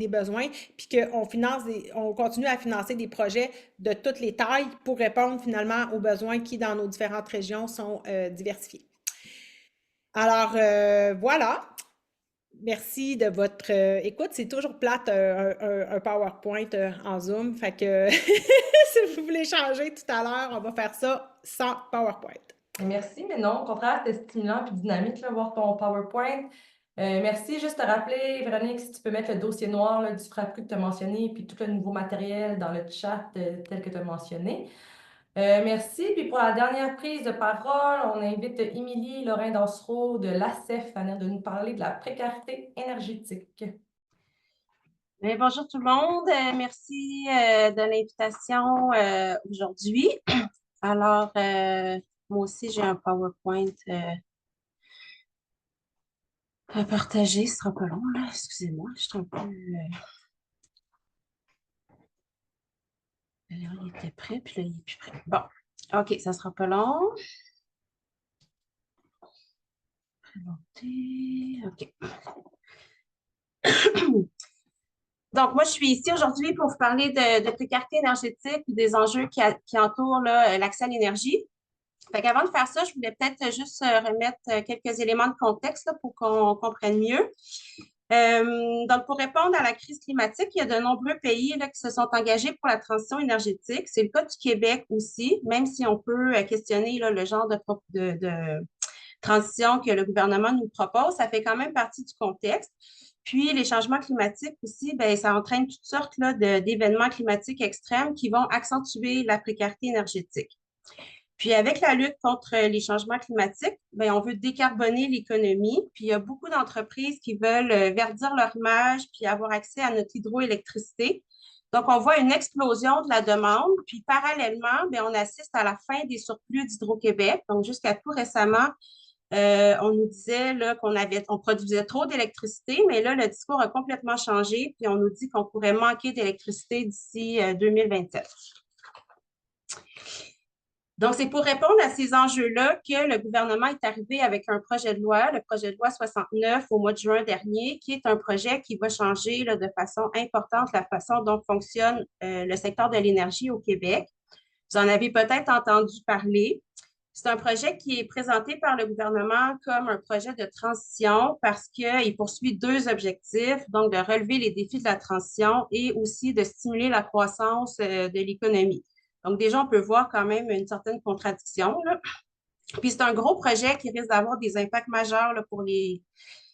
besoins puis qu'on continue à financer des projets de toutes les tailles pour répondre finalement aux besoins qui, dans nos différentes régions, sont diversifiés. Alors, voilà. Merci de votre écoute. C'est toujours plate un PowerPoint en Zoom. Fait que si vous voulez changer tout à l'heure, on va faire ça sans PowerPoint. Merci, mais non, au contraire, c'était stimulant et dynamique de voir ton PowerPoint. Merci. Juste te rappeler, Véronique, si tu peux mettre le dossier noir là, du FRAPRU que tu as mentionné, puis tout le nouveau matériel dans le chat tel que tu as mentionné. Merci. Puis pour la dernière prise de parole, on invite Émilie Lorrain-Dansereau de l'ACEF à venir de nous parler de la précarité énergétique. Bien, bonjour tout le monde. Merci de l'invitation aujourd'hui. Alors, moi aussi, j'ai un PowerPoint à partager. Ce sera pas long, là. Excusez-moi, je suis un peu... Là, il était prêt, puis là, il est plus prêt. Bon, OK, ça sera pas long. Présenter. OK. Donc, moi, je suis ici aujourd'hui pour vous parler de précarité énergétique et des enjeux qui entourent l'accès à l'énergie. Fait qu'avant de faire ça, je voulais peut-être juste remettre quelques éléments de contexte là, pour qu'on comprenne mieux. Donc, pour répondre à la crise climatique, il y a de nombreux pays là, qui se sont engagés pour la transition énergétique. C'est le cas du Québec aussi, même si on peut questionner là, le genre de transition que le gouvernement nous propose, ça fait quand même partie du contexte. Puis, les changements climatiques aussi, bien, ça entraîne toutes sortes là, d'événements climatiques extrêmes qui vont accentuer la précarité énergétique. Puis, avec la lutte contre les changements climatiques, bien, on veut décarboner l'économie. Puis, il y a beaucoup d'entreprises qui veulent verdir leur image puis avoir accès à notre hydroélectricité. Donc, on voit une explosion de la demande. Puis, parallèlement, bien, on assiste à la fin des surplus d'Hydro-Québec. Donc, jusqu'à tout récemment, on nous disait qu'on produisait trop d'électricité, mais là, le discours a complètement changé, puis on nous dit qu'on pourrait manquer d'électricité d'ici 2027. Donc, c'est pour répondre à ces enjeux-là que le gouvernement est arrivé avec un projet de loi, le projet de loi 69 au mois de juin dernier, qui est un projet qui va changer là, de façon importante la façon dont fonctionne le secteur de l'énergie au Québec. Vous en avez peut-être entendu parler. C'est un projet qui est présenté par le gouvernement comme un projet de transition parce qu'il poursuit deux objectifs, donc de relever les défis de la transition et aussi de stimuler la croissance de l'économie. Donc déjà, on peut voir quand même une certaine contradiction, là. Puis c'est un gros projet qui risque d'avoir des impacts majeurs là, pour les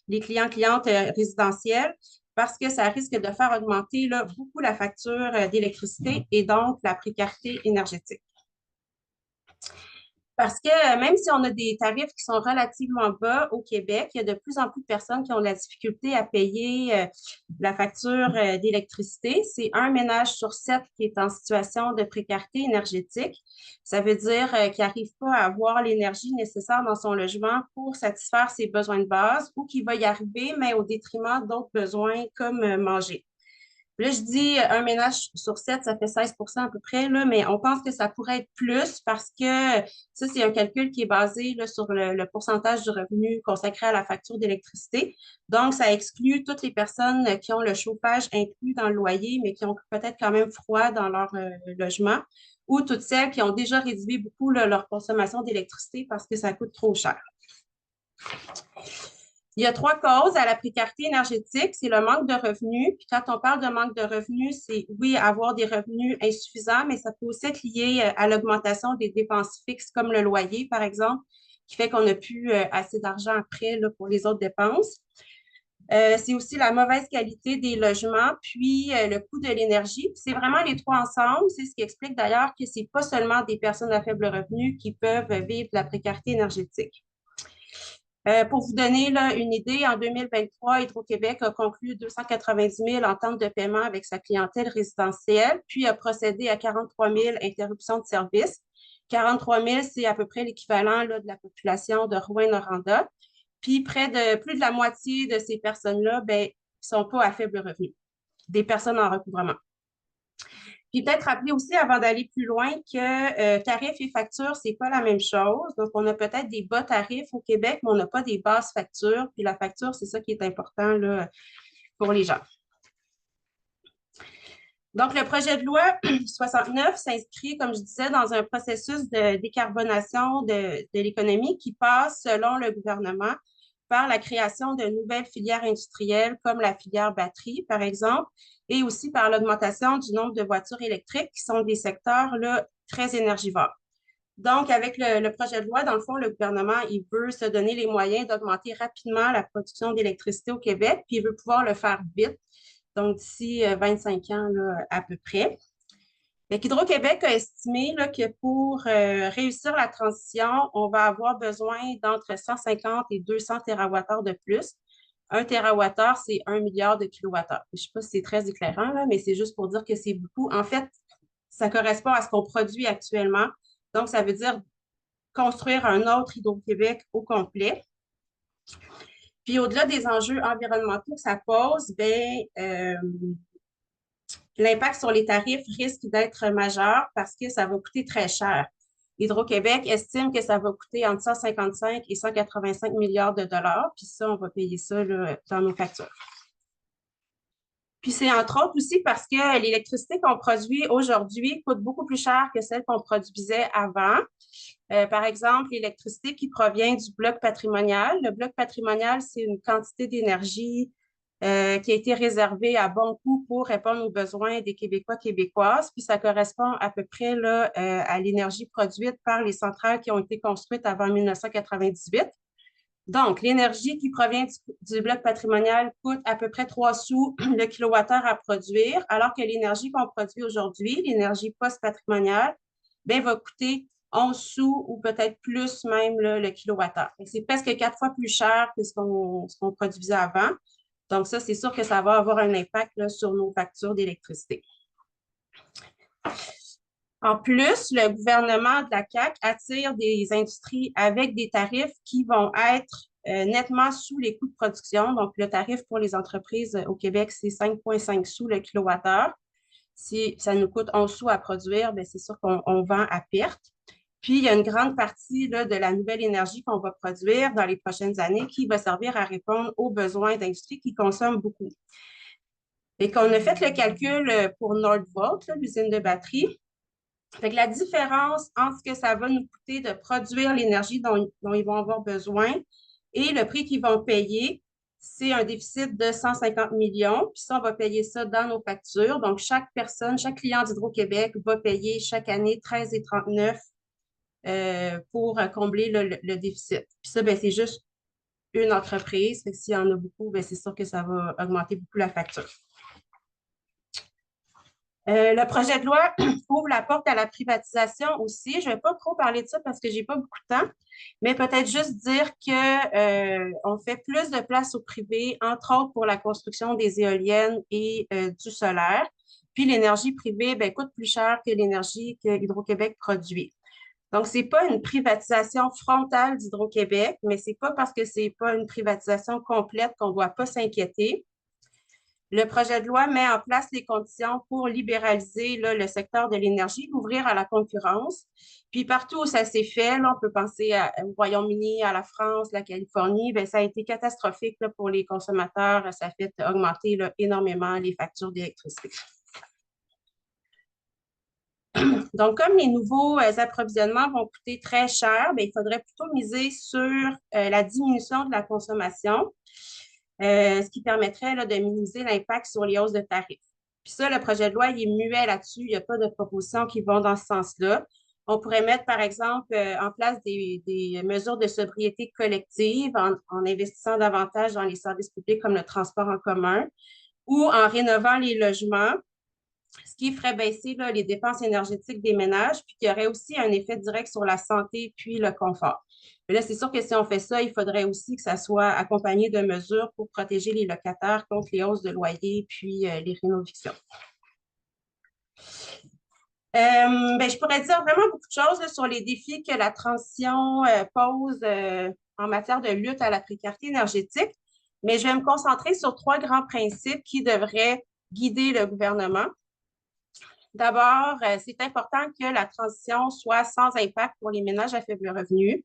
clients-clientes résidentielles parce que ça risque de faire augmenter là, beaucoup la facture d'électricité et donc la précarité énergétique. Parce que même si on a des tarifs qui sont relativement bas au Québec, il y a de plus en plus de personnes qui ont de la difficulté à payer la facture d'électricité. C'est un ménage sur 7 qui est en situation de précarité énergétique. Ça veut dire qu'il n'arrive pas à avoir l'énergie nécessaire dans son logement pour satisfaire ses besoins de base ou qu'il va y arriver, mais au détriment d'autres besoins comme manger. Là, je dis un ménage sur 7, ça fait 16 à peu près, là, mais on pense que ça pourrait être plus parce que ça, c'est un calcul qui est basé là, sur le pourcentage du revenu consacré à la facture d'électricité. Donc, ça exclut toutes les personnes qui ont le chauffage inclus dans le loyer, mais qui ont peut-être quand même froid dans leur logement, ou toutes celles qui ont déjà réduit beaucoup là, leur consommation d'électricité parce que ça coûte trop cher. Il y a 3 causes à la précarité énergétique. C'est le manque de revenus. Puis quand on parle de manque de revenus, c'est oui, avoir des revenus insuffisants, mais ça peut aussi être lié à l'augmentation des dépenses fixes, comme le loyer, par exemple, qui fait qu'on n'a plus assez d'argent après là, pour les autres dépenses. C'est aussi la mauvaise qualité des logements, puis le coût de l'énergie. C'est vraiment les 3 ensemble. C'est ce qui explique d'ailleurs que ce n'est pas seulement des personnes à faible revenu qui peuvent vivre de la précarité énergétique. Pour vous donner là, une idée, en 2023, Hydro-Québec a conclu 290 000 ententes de paiement avec sa clientèle résidentielle, puis a procédé à 43 000 interruptions de service. 43 000, c'est à peu près l'équivalent de la population de Rouyn-Noranda. Puis plus de la moitié de ces personnes-là, ben, sont pas à faible revenu, des personnes en recouvrement. Puis peut-être rappeler aussi, avant d'aller plus loin, que tarifs et factures, c'est pas la même chose. Donc, on a peut-être des bas tarifs au Québec, mais on n'a pas des basses factures. Puis la facture, c'est ça qui est important là, pour les gens. Donc, le projet de loi 69 s'inscrit, comme je disais, dans un processus de décarbonation de l'économie qui passe, selon le gouvernement, par la création de nouvelles filières industrielles comme la filière batterie, par exemple, et aussi par l'augmentation du nombre de voitures électriques qui sont des secteurs là, très énergivores. Donc, avec le projet de loi, dans le fond, le gouvernement, il veut se donner les moyens d'augmenter rapidement la production d'électricité au Québec, puis il veut pouvoir le faire vite, donc d'ici 25 ans là, à peu près. Hydro-Québec a estimé là, que pour réussir la transition, on va avoir besoin d'entre 150 et 200 TWh de plus. 1 TWh, c'est 1 milliard de kilowattheures. Je ne sais pas si c'est très éclairant, là, mais c'est juste pour dire que c'est beaucoup. En fait, ça correspond à ce qu'on produit actuellement. Donc, ça veut dire construire un autre Hydro-Québec au complet. Puis, au-delà des enjeux environnementaux que ça pose, l'impact sur les tarifs risque d'être majeur parce que ça va coûter très cher. Hydro-Québec estime que ça va coûter entre 155 et 185 milliards de dollars, puis ça, on va payer ça là, dans nos factures. Puis c'est entre autres aussi parce que l'électricité qu'on produit aujourd'hui coûte beaucoup plus cher que celle qu'on produisait avant. Par exemple, l'électricité qui provient du bloc patrimonial. Le bloc patrimonial, c'est une quantité d'énergie qui a été réservée à bon coût pour répondre aux besoins des Québécois, Québécoises. Puis ça correspond à peu près là, à l'énergie produite par les centrales qui ont été construites avant 1998. Donc, l'énergie qui provient du bloc patrimonial coûte à peu près 3 sous le kilowattheure à produire, alors que l'énergie qu'on produit aujourd'hui, l'énergie post-patrimoniale, va coûter 11 sous ou peut-être plus même là, le kilowattheure. C'est presque 4 fois plus cher que ce qu'on produisait avant. Donc, ça, c'est sûr que ça va avoir un impact là, sur nos factures d'électricité. En plus, le gouvernement de la CAQ attire des industries avec des tarifs qui vont être nettement sous les coûts de production. Donc, le tarif pour les entreprises au Québec, c'est 5,5 sous le kilowattheure. Si ça nous coûte 11 sous à produire, c'est sûr qu'on vend à perte. Puis, il y a une grande partie là, de la nouvelle énergie qu'on va produire dans les prochaines années qui va servir à répondre aux besoins d'industries qui consomment beaucoup. Et qu'on a fait le calcul pour Nordvolt, l'usine de batterie. Fait que la différence entre ce que ça va nous coûter de produire l'énergie dont ils vont avoir besoin et le prix qu'ils vont payer, c'est un déficit de 150 millions. Puis ça, on va payer ça dans nos factures. Donc, chaque personne, chaque client d'Hydro-Québec va payer chaque année 13,39 pour combler le déficit. Puis ça, c'est juste une entreprise. Fait que s'il y en a beaucoup, c'est sûr que ça va augmenter beaucoup la facture. Le projet de loi ouvre la porte à la privatisation aussi. Je ne vais pas trop parler de ça parce que je n'ai pas beaucoup de temps, mais peut-être juste dire qu'on fait plus de place au privé, entre autres pour la construction des éoliennes et du solaire. Puis l'énergie privée coûte plus cher que l'énergie que Hydro-Québec produit. Donc, ce n'est pas une privatisation frontale d'Hydro-Québec, mais ce n'est pas parce que ce n'est pas une privatisation complète qu'on ne doit pas s'inquiéter. Le projet de loi met en place les conditions pour libéraliser là, le secteur de l'énergie, l'ouvrir à la concurrence. Puis partout où ça s'est fait, là, on peut penser au Royaume-Uni, à la France, la Californie, ça a été catastrophique là, pour les consommateurs. Ça a fait augmenter là, énormément les factures d'électricité. Donc, comme les nouveaux approvisionnements vont coûter très cher, il faudrait plutôt miser sur la diminution de la consommation. ce qui permettrait là, de minimiser l'impact sur les hausses de tarifs. Puis ça, le projet de loi, il est muet là-dessus. Il n'y a pas de propositions qui vont dans ce sens-là. On pourrait mettre, par exemple, en place des mesures de sobriété collective en investissant davantage dans les services publics comme le transport en commun ou en rénovant les logements, ce qui ferait baisser là, les dépenses énergétiques des ménages, puis qui aurait aussi un effet direct sur la santé puis le confort. Mais là, c'est sûr que si on fait ça, il faudrait aussi que ça soit accompagné de mesures pour protéger les locataires contre les hausses de loyers puis les rénovictions. Je pourrais dire vraiment beaucoup de choses là, sur les défis que la transition pose en matière de lutte à la précarité énergétique, mais je vais me concentrer sur 3 grands principes qui devraient guider le gouvernement. D'abord, c'est important que la transition soit sans impact pour les ménages à faible revenu.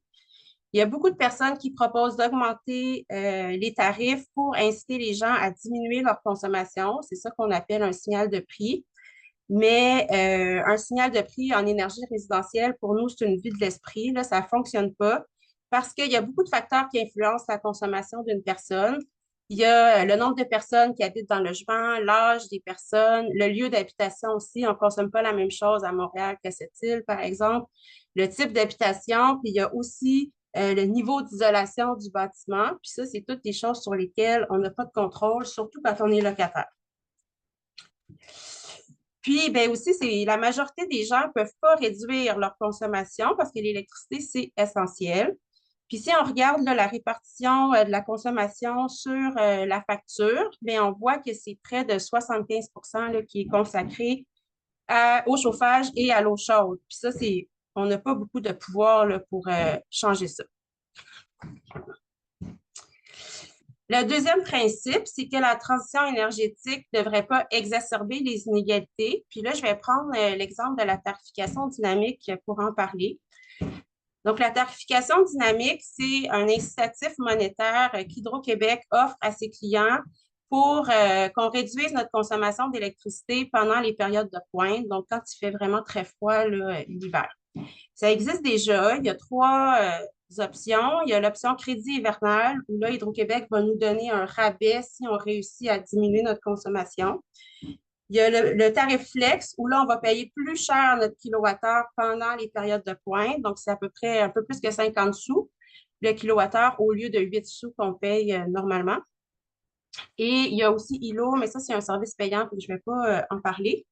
Il y a beaucoup de personnes qui proposent d'augmenter les tarifs pour inciter les gens à diminuer leur consommation. C'est ça qu'on appelle un signal de prix. Mais un signal de prix en énergie résidentielle, pour nous, c'est une vue de l'esprit. Là, ça ne fonctionne pas parce qu'il y a beaucoup de facteurs qui influencent la consommation d'une personne. Il y a le nombre de personnes qui habitent dans le logement, l'âge des personnes, le lieu d'habitation aussi. On ne consomme pas la même chose à Montréal qu'à Sept-Îles, par exemple. Le type d'habitation, puis il y a aussi le niveau d'isolation du bâtiment. Puis ça, c'est toutes des choses sur lesquelles on n'a pas de contrôle, surtout quand on est locataire. Puis, aussi, la majorité des gens ne peuvent pas réduire leur consommation parce que l'électricité, c'est essentiel. Puis, si on regarde là, la répartition de la consommation sur la facture, on voit que c'est près de 75 là, qui est consacré au chauffage et à l'eau chaude. Puis ça, on n'a pas beaucoup de pouvoir là, pour changer ça. Le deuxième principe, c'est que la transition énergétique ne devrait pas exacerber les inégalités. Puis là, je vais prendre l'exemple de la tarification dynamique pour en parler. Donc, la tarification dynamique, c'est un incitatif monétaire qu'Hydro-Québec offre à ses clients pour qu'on réduise notre consommation d'électricité pendant les périodes de pointe, donc quand il fait vraiment très froid l'hiver. Ça existe déjà. Il y a 3 options. Il y a l'option crédit hivernal, où là, Hydro-Québec va nous donner un rabais si on réussit à diminuer notre consommation. Il y a le tarif flex, où là, on va payer plus cher notre kilowattheure pendant les périodes de pointe. Donc, c'est à peu près un peu plus que 50 sous le kilowattheure au lieu de 8 sous qu'on paye normalement. Et il y a aussi ILO, mais ça, c'est un service payant, puis je ne vais pas en parler.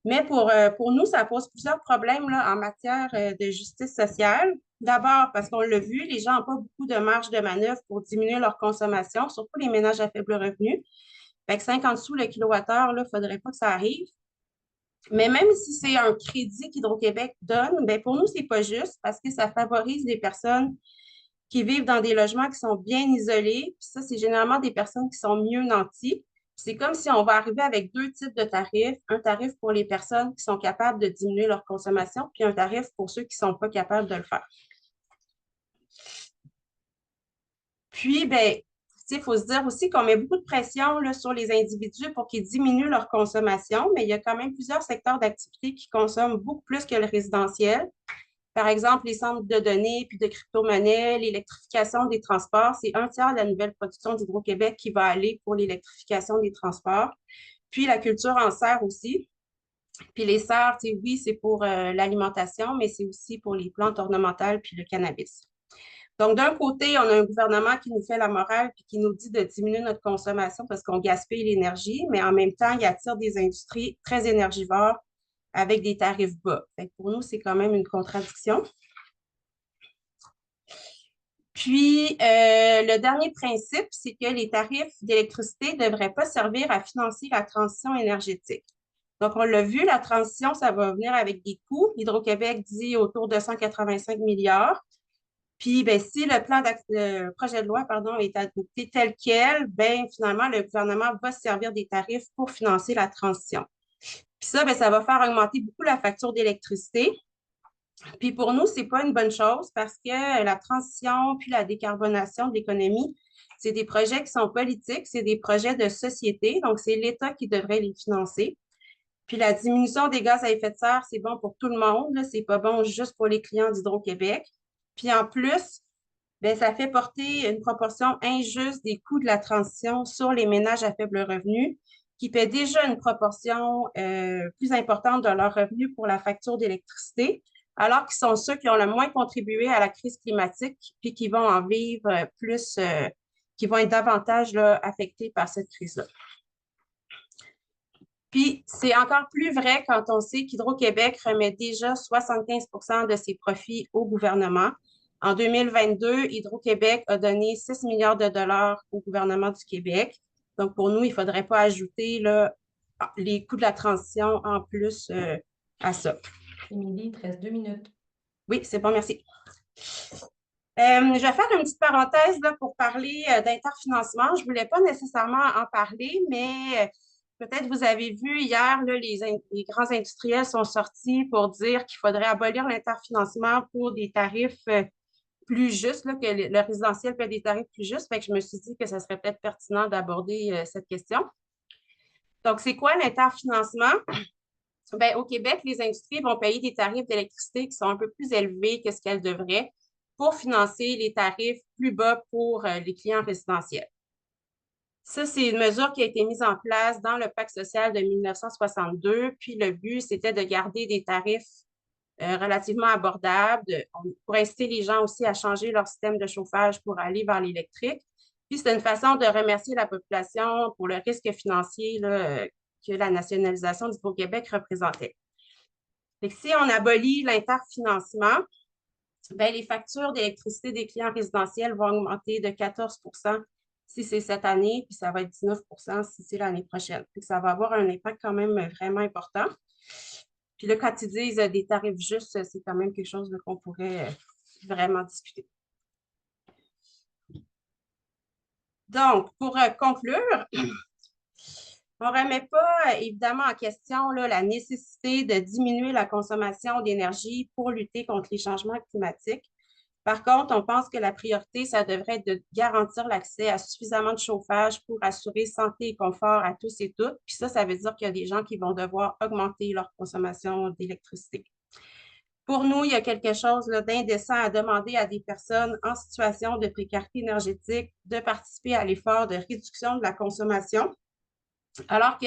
Mais pour nous, ça pose plusieurs problèmes là, en matière de justice sociale. D'abord, parce qu'on l'a vu, les gens n'ont pas beaucoup de marge de manœuvre pour diminuer leur consommation, surtout les ménages à faible revenu. Fait que 50 sous le kilowattheure, il ne faudrait pas que ça arrive. Mais même si c'est un crédit qu'Hydro-Québec donne, pour nous, ce n'est pas juste parce que ça favorise les personnes qui vivent dans des logements qui sont bien isolés. Puis ça, c'est généralement des personnes qui sont mieux nanties. C'est comme si on va arriver avec 2 types de tarifs. Un tarif pour les personnes qui sont capables de diminuer leur consommation, puis un tarif pour ceux qui ne sont pas capables de le faire. Puis, il faut se dire aussi qu'on met beaucoup de pression là, sur les individus pour qu'ils diminuent leur consommation, mais il y a quand même plusieurs secteurs d'activité qui consomment beaucoup plus que le résidentiel. Par exemple, les centres de données puis de crypto-monnaies, l'électrification des transports, c'est 1/3 de la nouvelle production d'Hydro-Québec qui va aller pour l'électrification des transports. Puis la culture en serre aussi. Puis les serres, oui, c'est pour l'alimentation, mais c'est aussi pour les plantes ornementales puis le cannabis. Donc, d'un côté, on a un gouvernement qui nous fait la morale puis qui nous dit de diminuer notre consommation parce qu'on gaspille l'énergie, mais en même temps, il attire des industries très énergivores avec des tarifs bas. Fait que pour nous, c'est quand même une contradiction. Puis, le dernier principe, c'est que les tarifs d'électricité ne devraient pas servir à financer la transition énergétique. Donc, on l'a vu, la transition, ça va venir avec des coûts. Hydro-Québec dit autour de 185 milliards. Puis, si le projet de loi est adopté tel quel, finalement, le gouvernement va se servir des tarifs pour financer la transition. Puis ça, ça va faire augmenter beaucoup la facture d'électricité. Puis pour nous, ce n'est pas une bonne chose parce que la transition puis la décarbonation de l'économie, c'est des projets qui sont politiques, c'est des projets de société, donc c'est l'État qui devrait les financer. Puis la diminution des gaz à effet de serre, c'est bon pour tout le monde, ce n'est pas bon juste pour les clients d'Hydro-Québec. Puis en plus, bien, ça fait porter une proportion injuste des coûts de la transition sur les ménages à faible revenu qui paient déjà une proportion plus importante de leurs revenus pour la facture d'électricité, alors qu'ils sont ceux qui ont le moins contribué à la crise climatique puis qui vont en vivre plus, qui vont être davantage là, affectés par cette crise-là. Puis, c'est encore plus vrai quand on sait qu'Hydro-Québec remet déjà 75 de ses profits au gouvernement. En 2022, Hydro-Québec a donné 6 milliards de dollars au gouvernement du Québec. Donc, pour nous, il ne faudrait pas ajouter là, les coûts de la transition en plus à ça. Émilie, il te reste 2 minutes. Oui, c'est bon, merci. Je vais faire une petite parenthèse là, pour parler d'interfinancement. Je ne voulais pas nécessairement en parler, mais peut-être vous avez vu hier, là, les grands industriels sont sortis pour dire qu'il faudrait abolir l'interfinancement pour des tarifs plus justes, là, que le résidentiel paie des tarifs plus justes. Fait que je me suis dit que ça serait peut-être pertinent d'aborder cette question. Donc, c'est quoi l'interfinancement? Bien, au Québec, les industries vont payer des tarifs d'électricité qui sont un peu plus élevés que ce qu'elles devraient pour financer les tarifs plus bas pour les clients résidentiels. Ça, c'est une mesure qui a été mise en place dans le Pacte social de 1962. Puis le but, c'était de garder des tarifs relativement abordables, pour inciter les gens aussi à changer leur système de chauffage pour aller vers l'électrique. Puis c'est une façon de remercier la population pour le risque financier là, que la nationalisation d'Hydro-Québec représentait. Et si on abolit l'interfinancement, ben, les factures d'électricité des clients résidentiels vont augmenter de 14 si c'est cette année, puis ça va être 19 si c'est l'année prochaine. Puis ça va avoir un impact quand même vraiment important. Puis là, quand ils disent des tarifs justes, c'est quand même quelque chose qu'on pourrait vraiment discuter. Donc, pour conclure, on ne remet pas évidemment en question là, la nécessité de diminuer la consommation d'énergie pour lutter contre les changements climatiques. Par contre, on pense que la priorité, ça devrait être de garantir l'accès à suffisamment de chauffage pour assurer santé et confort à tous et toutes. Puis ça veut dire qu'il y a des gens qui vont devoir augmenter leur consommation d'électricité. Pour nous, il y a quelque chose d'indécent à demander à des personnes en situation de précarité énergétique de participer à l'effort de réduction de la consommation, alors que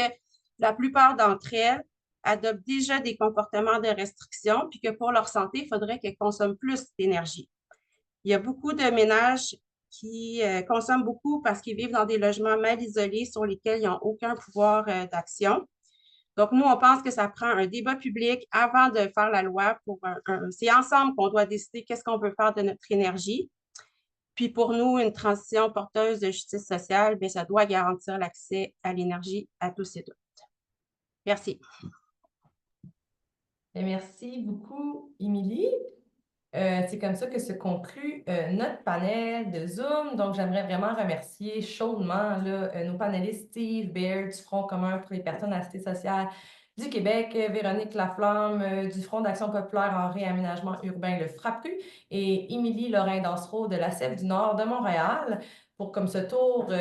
la plupart d'entre elles adoptent déjà des comportements de restriction, puis que pour leur santé, il faudrait qu'elles consomment plus d'énergie. Il y a beaucoup de ménages qui consomment beaucoup parce qu'ils vivent dans des logements mal isolés sur lesquels ils n'ont aucun pouvoir d'action. Donc, nous, on pense que ça prend un débat public avant de faire la loi. C'est ensemble qu'on doit décider qu'est-ce qu'on veut faire de notre énergie. Puis pour nous, une transition porteuse de justice sociale, bien, ça doit garantir l'accès à l'énergie à tous et toutes. Merci. Et merci beaucoup, Émilie. C'est comme ça que se conclut notre panel de Zoom. Donc, j'aimerais vraiment remercier chaudement là, nos panélistes Steve Baird du Front commun pour les personnes assistées sociales du Québec, Véronique Laflamme du Front d'action populaire en réaménagement urbain, le FRAPRU, et Émilie Lorrain-Dansereau de la CEF du Nord de Montréal pour comme ce tour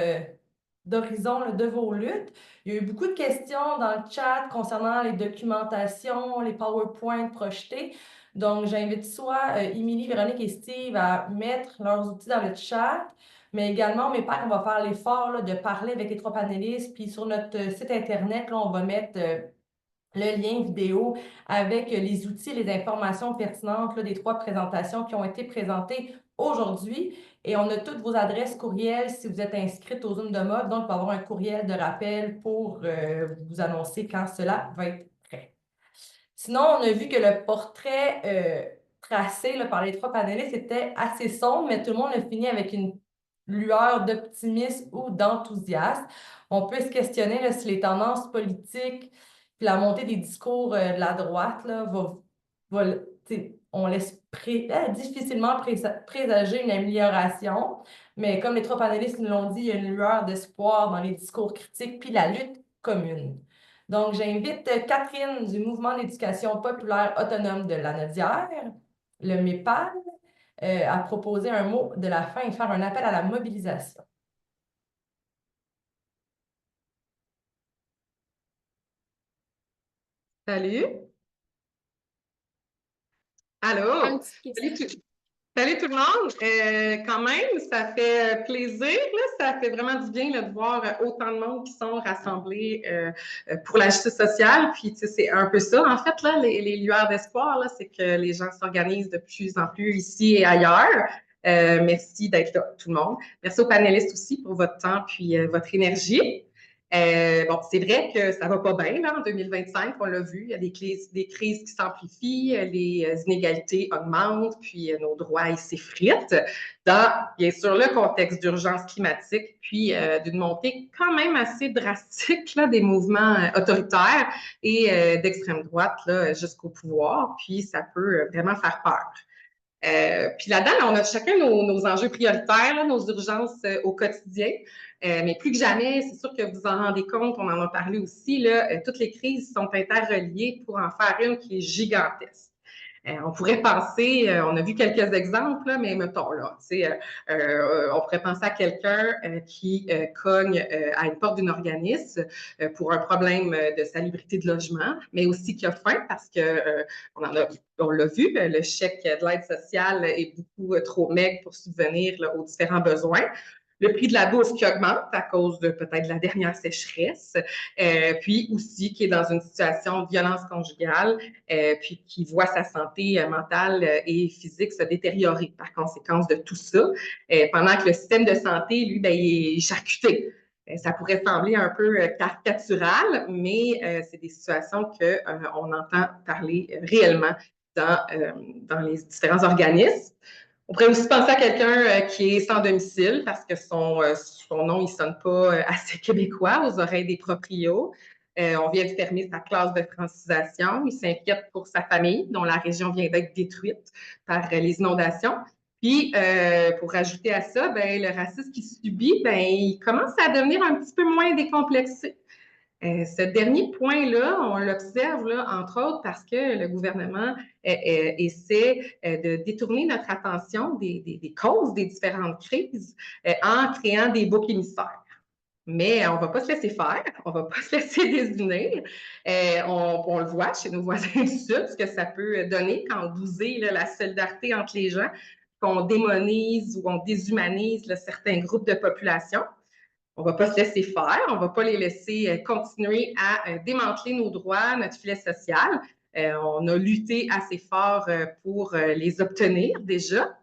d'horizon de vos luttes. Il y a eu beaucoup de questions dans le chat concernant les documentations, les PowerPoint projetés. Donc, j'invite soit Émilie, Véronique et Steve à mettre leurs outils dans le chat, mais également, mes pairs, on va faire l'effort là, de parler avec les 3 panélistes. Puis sur notre site Internet, là, on va mettre le lien vidéo avec les outils et les informations pertinentes là, des 3 présentations qui ont été présentées aujourd'hui. Et on a toutes vos adresses courriels si vous êtes inscrite au Zoom de mode. Donc, il va y avoir un courriel de rappel pour vous annoncer quand cela va être prêt. Sinon, on a vu que le portrait tracé là, par les 3 panélistes était assez sombre, mais tout le monde a fini avec une lueur d'optimisme ou d'enthousiasme. On peut se questionner là, si les tendances politiques puis la montée des discours de la droite là, on laisse difficilement présager une amélioration. Mais comme les 3 panélistes nous l'ont dit, il y a une lueur d'espoir dans les discours critiques puis la lutte commune. Donc, j'invite Catherine du Mouvement d'éducation populaire autonome de Lanaudière, le MEPAL, à proposer un mot de la fin et faire un appel à la mobilisation. Salut. Allô? Salut Salut tout le monde! Quand même, ça fait plaisir, là, ça fait vraiment du bien là, de voir autant de monde qui sont rassemblés pour la justice sociale. Puis, tu sais, c'est un peu ça, en fait, là, les lueurs d'espoir, là, c'est que les gens s'organisent de plus en plus ici et ailleurs. Merci d'être là, tout le monde. Merci aux panélistes aussi pour votre temps puis votre énergie. Bon, c'est vrai que ça va pas bien là, en 2025, on l'a vu, il y a des crises qui s'amplifient, les inégalités augmentent, puis nos droits ils s'effritent dans, bien sûr, le contexte d'urgence climatique, puis d'une montée quand même assez drastique là, des mouvements autoritaires et d'extrême droite là, jusqu'au pouvoir, puis ça peut vraiment faire peur. Puis là-dedans, on a chacun nos enjeux prioritaires, là, nos urgences au quotidien. Mais plus que jamais, c'est sûr que vous en rendez compte, on en a parlé aussi, là, toutes les crises sont interreliées pour en faire une qui est gigantesque. On pourrait penser, on a vu quelques exemples, là, mais mettons, là, on pourrait penser à quelqu'un qui cogne à une porte d'un organisme pour un problème de salubrité de logement, mais aussi qui a faim parce que on l'a vu, le chèque de l'aide sociale est beaucoup trop maigre pour subvenir là, aux différents besoins. Le prix de la bouffe qui augmente à cause de peut-être la dernière sécheresse, puis aussi qui est dans une situation de violence conjugale, puis qui voit sa santé mentale et physique se détériorer par conséquence de tout ça, pendant que le système de santé, lui, ben, il est charcuté. Ça pourrait sembler un peu caricatural, mais c'est des situations qu'on entend parler réellement dans les différents organismes. On pourrait aussi penser à quelqu'un qui est sans domicile parce que son nom, il ne sonne pas assez québécois aux oreilles des proprios. On vient de fermer sa classe de francisation. Il s'inquiète pour sa famille, dont la région vient d'être détruite par les inondations. Puis, pour rajouter à ça, ben, le racisme qu'il subit, ben, il commence à devenir un petit peu moins décomplexé. Ce dernier point-là, on l'observe, là, entre autres, parce que le gouvernement essaie de détourner notre attention des causes des différentes crises en créant des boucs émissaires. Mais on ne va pas se laisser faire, on ne va pas se laisser désunir. On le voit chez nos voisins du Sud, ce que ça peut donner quand on bousille là, la solidarité entre les gens, qu'on démonise ou on déshumanise là, certains groupes de population. On ne va pas se laisser faire, on ne va pas les laisser continuer à démanteler nos droits, notre filet social. On a lutté assez fort pour les obtenir déjà.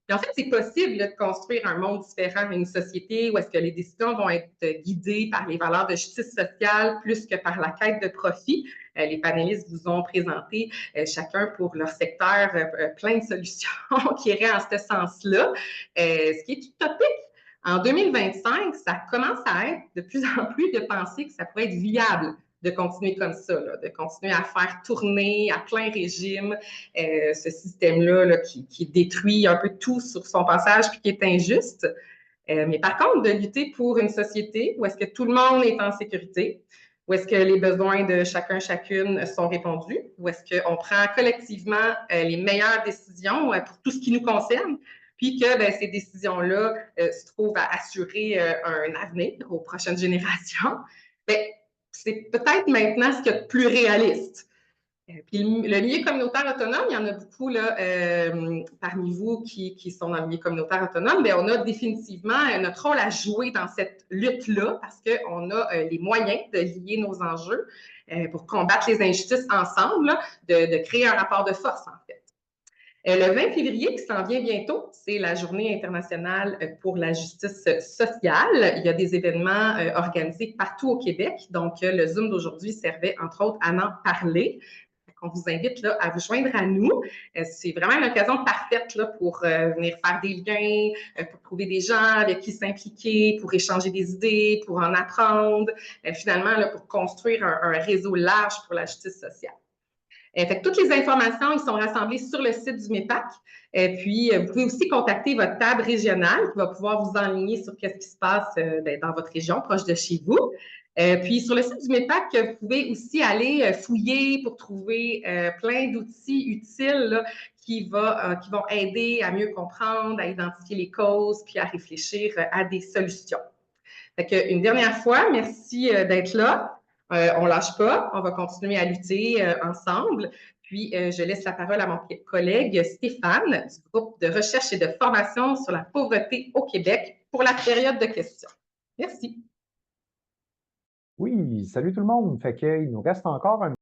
Puis en fait, c'est possible là, de construire un monde différent, une société où est-ce que les décisions vont être guidées par les valeurs de justice sociale plus que par la quête de profit. Les panélistes vous ont présenté chacun pour leur secteur plein de solutions qui iraient en ce sens-là, ce qui est utopique. En 2025, ça commence à être de plus en plus de penser que ça pourrait être viable de continuer comme ça, là, de continuer à faire tourner à plein régime ce système-là là, qui détruit un peu tout sur son passage puis qui est injuste. Mais par contre, de lutter pour une société où est-ce que tout le monde est en sécurité, où est-ce que les besoins de chacun, chacune sont répondus, où est-ce qu'on prend collectivement les meilleures décisions pour tout ce qui nous concerne, puis que ben, ces décisions-là se trouvent à assurer un avenir aux prochaines générations, ben, c'est peut-être maintenant ce qu'il y a de plus réaliste. Puis le milieu communautaire autonome, il y en a beaucoup là, parmi vous qui sont dans le milieu communautaire autonome, bien, on a définitivement notre rôle à jouer dans cette lutte-là parce qu'on a les moyens de lier nos enjeux pour combattre les injustices ensemble, là, de créer un rapport de force, en fait. Le 20 février, qui s'en vient bientôt, c'est la Journée internationale pour la justice sociale. Il y a des événements organisés partout au Québec. Donc, le Zoom d'aujourd'hui servait, entre autres, à en parler. On vous invite là, à vous joindre à nous. C'est vraiment l'occasion parfaite là, pour venir faire des liens, pour trouver des gens avec qui s'impliquer, pour échanger des idées, pour en apprendre, finalement, là, pour construire un réseau large pour la justice sociale. Fait que toutes les informations, ils sont rassemblées sur le site du MEPAC. Puis, vous pouvez aussi contacter votre table régionale qui va pouvoir vous enligner sur ce qui se passe dans votre région, proche de chez vous. Puis, sur le site du MEPAC, vous pouvez aussi aller fouiller pour trouver plein d'outils utiles là, qui vont aider à mieux comprendre, à identifier les causes, puis à réfléchir à des solutions. Fait que, une dernière fois, merci d'être là. On ne lâche pas, on va continuer à lutter ensemble. Puis, je laisse la parole à mon collègue Stéphane du groupe de recherche et de formation sur la pauvreté au Québec pour la période de questions. Merci. Oui, salut tout le monde. Fait qu'il nous reste encore un